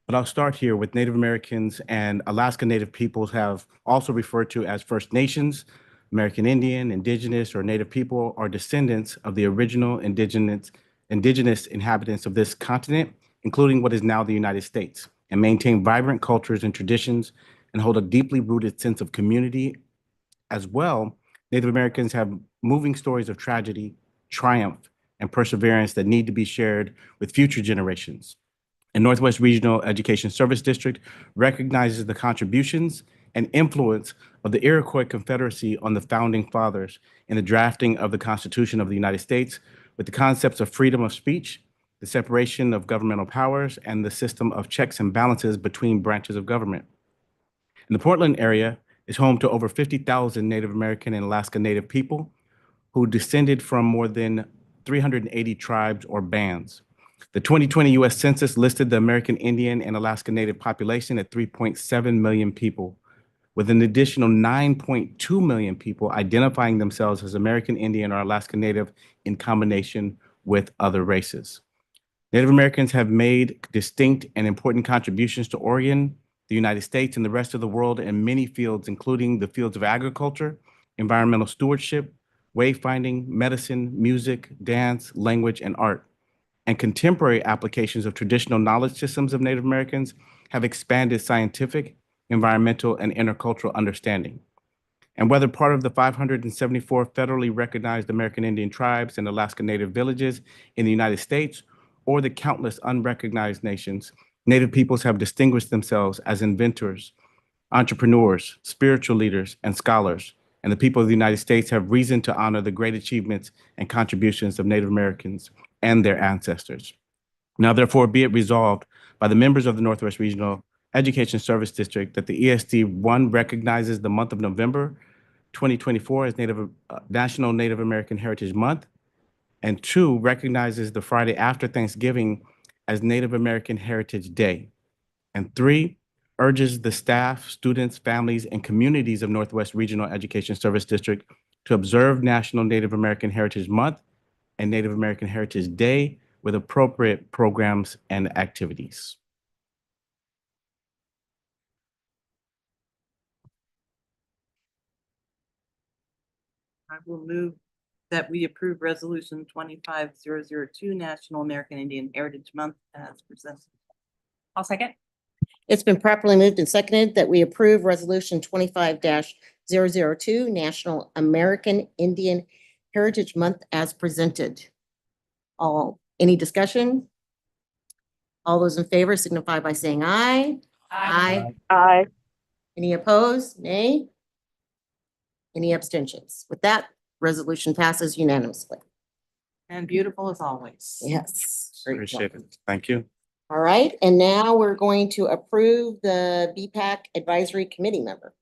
But I'll start here with Native Americans and Alaska Native peoples have also referred to as First Nations, American Indian, Indigenous, or Native people are descendants of the original indigenous inhabitants of this continent, including what is now the United States, and maintain vibrant cultures and traditions and hold a deeply rooted sense of community. As well, Native Americans have moving stories of tragedy, triumph, and perseverance that need to be shared with future generations. And Northwest Regional Education Service District recognizes the contributions and influence of the Iroquois Confederacy on the founding fathers in the drafting of the Constitution of the United States with the concepts of freedom of speech, the separation of governmental powers, and the system of checks and balances between branches of government. And the Portland area is home to over 50,000 Native American and Alaska Native people who descended from more than 380 tribes or bands. The 2020 U.S. Census listed the American Indian and Alaska Native population at 3.7 million people, with an additional 9.2 million people identifying themselves as American Indian or Alaska Native in combination with other races. Native Americans have made distinct and important contributions to Oregon, the United States, and the rest of the world in many fields, including the fields of agriculture, environmental stewardship, wayfinding, medicine, music, dance, language, and art. And contemporary applications of traditional knowledge systems of Native Americans have expanded scientific, environmental, and intercultural understanding. And whether part of the 574 federally recognized American Indian tribes and Alaska Native villages in the United States, or the countless unrecognized nations, Native peoples have distinguished themselves as inventors, entrepreneurs, spiritual leaders, and scholars. And the people of the United States have reason to honor the great achievements and contributions of Native Americans and their ancestors. Now, therefore, be it resolved by the members of the Northwest Regional Education Service District that the ESD, one, recognizes the month of November 2024 as National Native American Heritage Month, and two, recognizes the Friday after Thanksgiving as Native American Heritage Day, and three, urges the staff, students, families, and communities of Northwest Regional Education Service District to observe National Native American Heritage Month and Native American Heritage Day with appropriate programs and activities. I will move that we approve Resolution 25002, National American Indian Heritage Month as presented. I'll second. It's been properly moved and seconded that we approve Resolution 25-002, National American Indian Heritage Month as presented. Any discussion? All those in favor signify by saying aye. Aye. Aye. Any opposed? Nay. Any abstentions? With that, resolution passes unanimously. And beautiful as always. Yes. Great job. Appreciate it. Thank you. All right, and now we're going to approve the BPAC Advisory Committee member.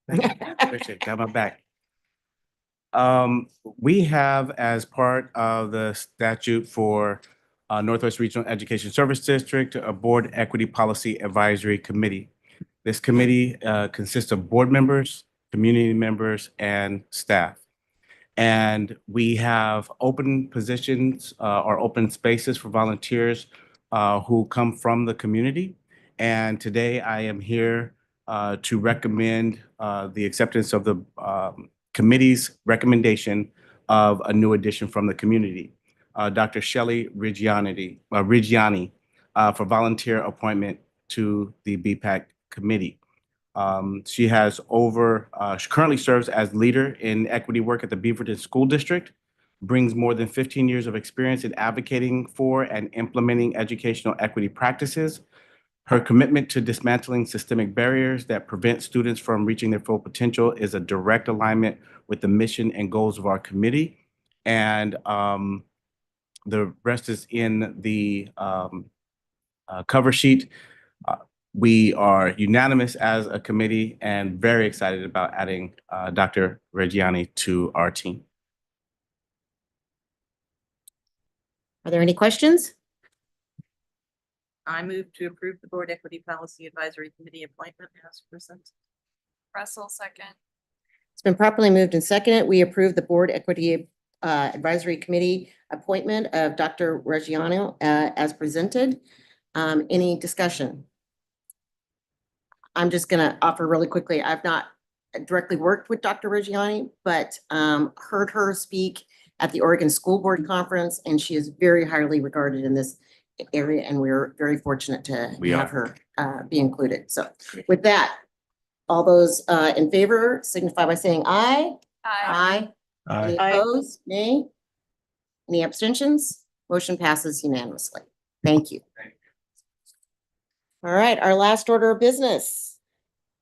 Appreciate it. Got my back. We have, as part of the statute for Northwest Regional Education Service District, a Board Equity Policy Advisory Committee. This committee consists of board members, community members, and staff. And we have open positions or open spaces for volunteers who come from the community. And today I am here to recommend the acceptance of the committee's recommendation of a new addition from the community, Dr. Shelley Reggiani for volunteer appointment to the BPAC committee. She currently serves as leader in equity work at the Beaverton School District, brings more than 15 years of experience in advocating for and implementing educational equity practices. Her commitment to dismantling systemic barriers that prevent students from reaching their full potential is a direct alignment with the mission and goals of our committee. And the rest is in the cover sheet. We are unanimous as a committee and very excited about adding Dr. Reggiani to our team. Are there any questions? I move to approve the Board Equity Policy Advisory Committee appointment as presented. Russell, second. It's been properly moved and seconded. We approve the Board Equity Advisory Committee appointment of Dr. Reggiani as presented. Any discussion? I'm just going to offer really quickly. I've not directly worked with Dr. Reggiani, but heard her speak at the Oregon School Board Conference, and she is very highly regarded in this area, and we're very fortunate to have her be included. So with that, all those in favor signify by saying aye. Aye. Aye. Any opposed? Nay. Any abstentions? Motion passes unanimously. Thank you. All right, our last order of business.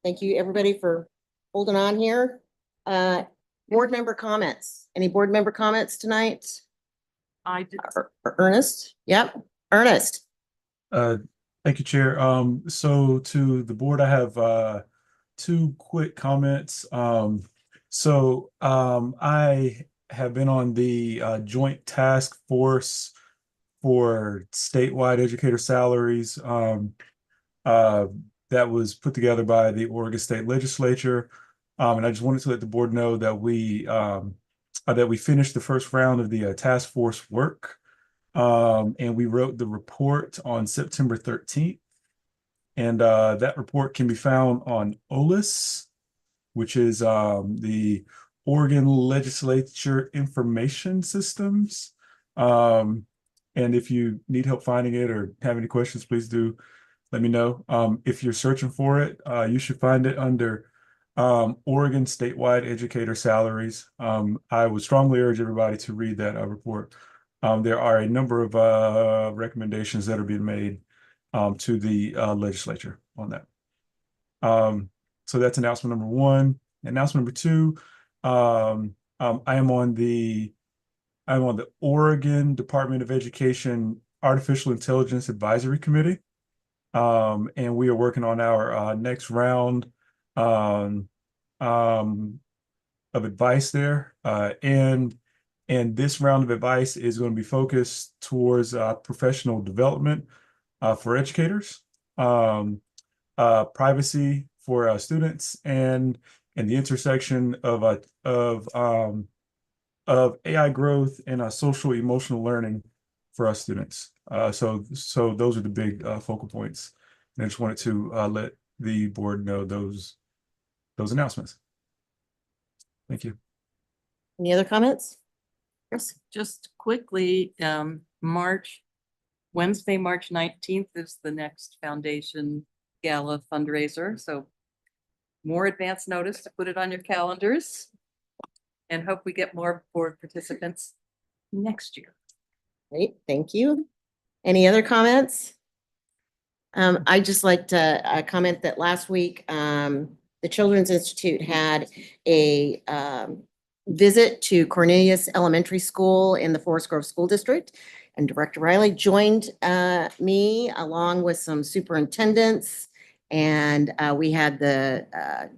Thank you, everybody, for holding on here. Board member comments. Any board member comments tonight? I did. Ernest? Yep, Ernest. Thank you, Chair. So to the board, I have two quick comments. I have been on the joint task force for statewide educator salaries that was put together by the Oregon State Legislature. And I just wanted to let the board know that we finished the first round of the task force work. And we wrote the report on September 13th. And that report can be found on OLIS, which is the Oregon Legislature Information Systems. And if you need help finding it or have any questions, please do let me know. If you're searching for it, you should find it under Oregon statewide educator salaries. I would strongly urge everybody to read that report. There are a number of recommendations that are being made to the legislature on that. So that's announcement number one. Announcement number two, I am on the Oregon Department of Education Artificial Intelligence Advisory Committee. And we are working on our next round of advice there. And this round of advice is going to be focused towards professional development for educators, privacy for students, and the intersection of AI growth and social emotional learning for our students. So those are the big focal points. And I just wanted to let the board know those announcements. Thank you. Any other comments? Chris? Just quickly, Wednesday, March 19th is the next foundation gala fundraiser. So more advance notice to put it on your calendars and hope we get more board participants next year. Great, thank you. Any other comments? I'd just like to comment that last week, the Children's Institute had a visit to Cornelius Elementary School in the Forest Grove School District. And Director Riley joined me along with some superintendents. And we had the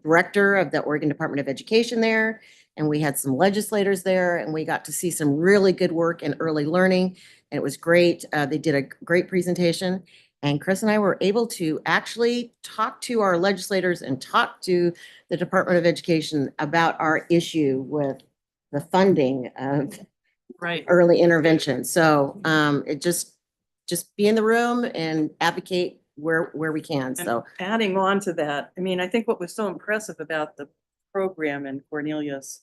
director of the Oregon Department of Education there. And we had some legislators there. And we got to see some really good work in early learning. And it was great. They did a great presentation. And Chris and I were able to actually talk to our legislators and talk to the Department of Education about our issue with the funding of early intervention. So it just be in the room and advocate where we can. So adding on to that, I mean, I think what was so impressive about the program in Cornelius,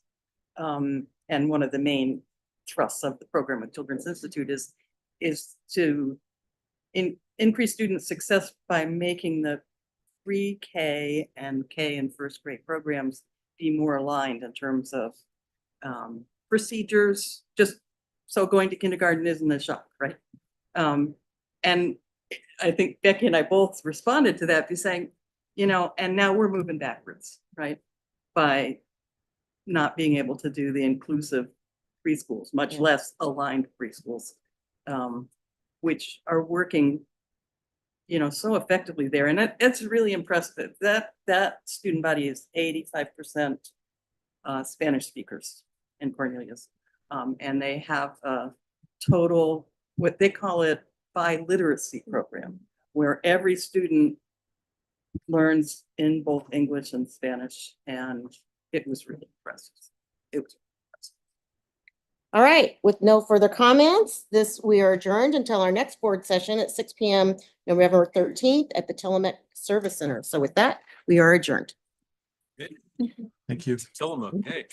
and one of the main thrusts of the program at Children's Institute is to increase student success by making the pre-K and K and first grade programs be more aligned in terms of procedures. Just so going to kindergarten isn't a shock, right? And I think Becky and I both responded to that by saying, and now we're moving backwards, right? By not being able to do the inclusive preschools, much less aligned preschools, which are working so effectively there. And it's really impressive. That student body is 85% Spanish speakers in Cornelius. And they have a total, what they call it, biliteracy program, where every student learns in both English and Spanish. And it was really impressive. It was impressive. all right, with no further comments, we are adjourned until our next board session at 6 p.m. November 13th at the Telemet Service Center. So with that, we are adjourned. Thank you. Tell them, okay.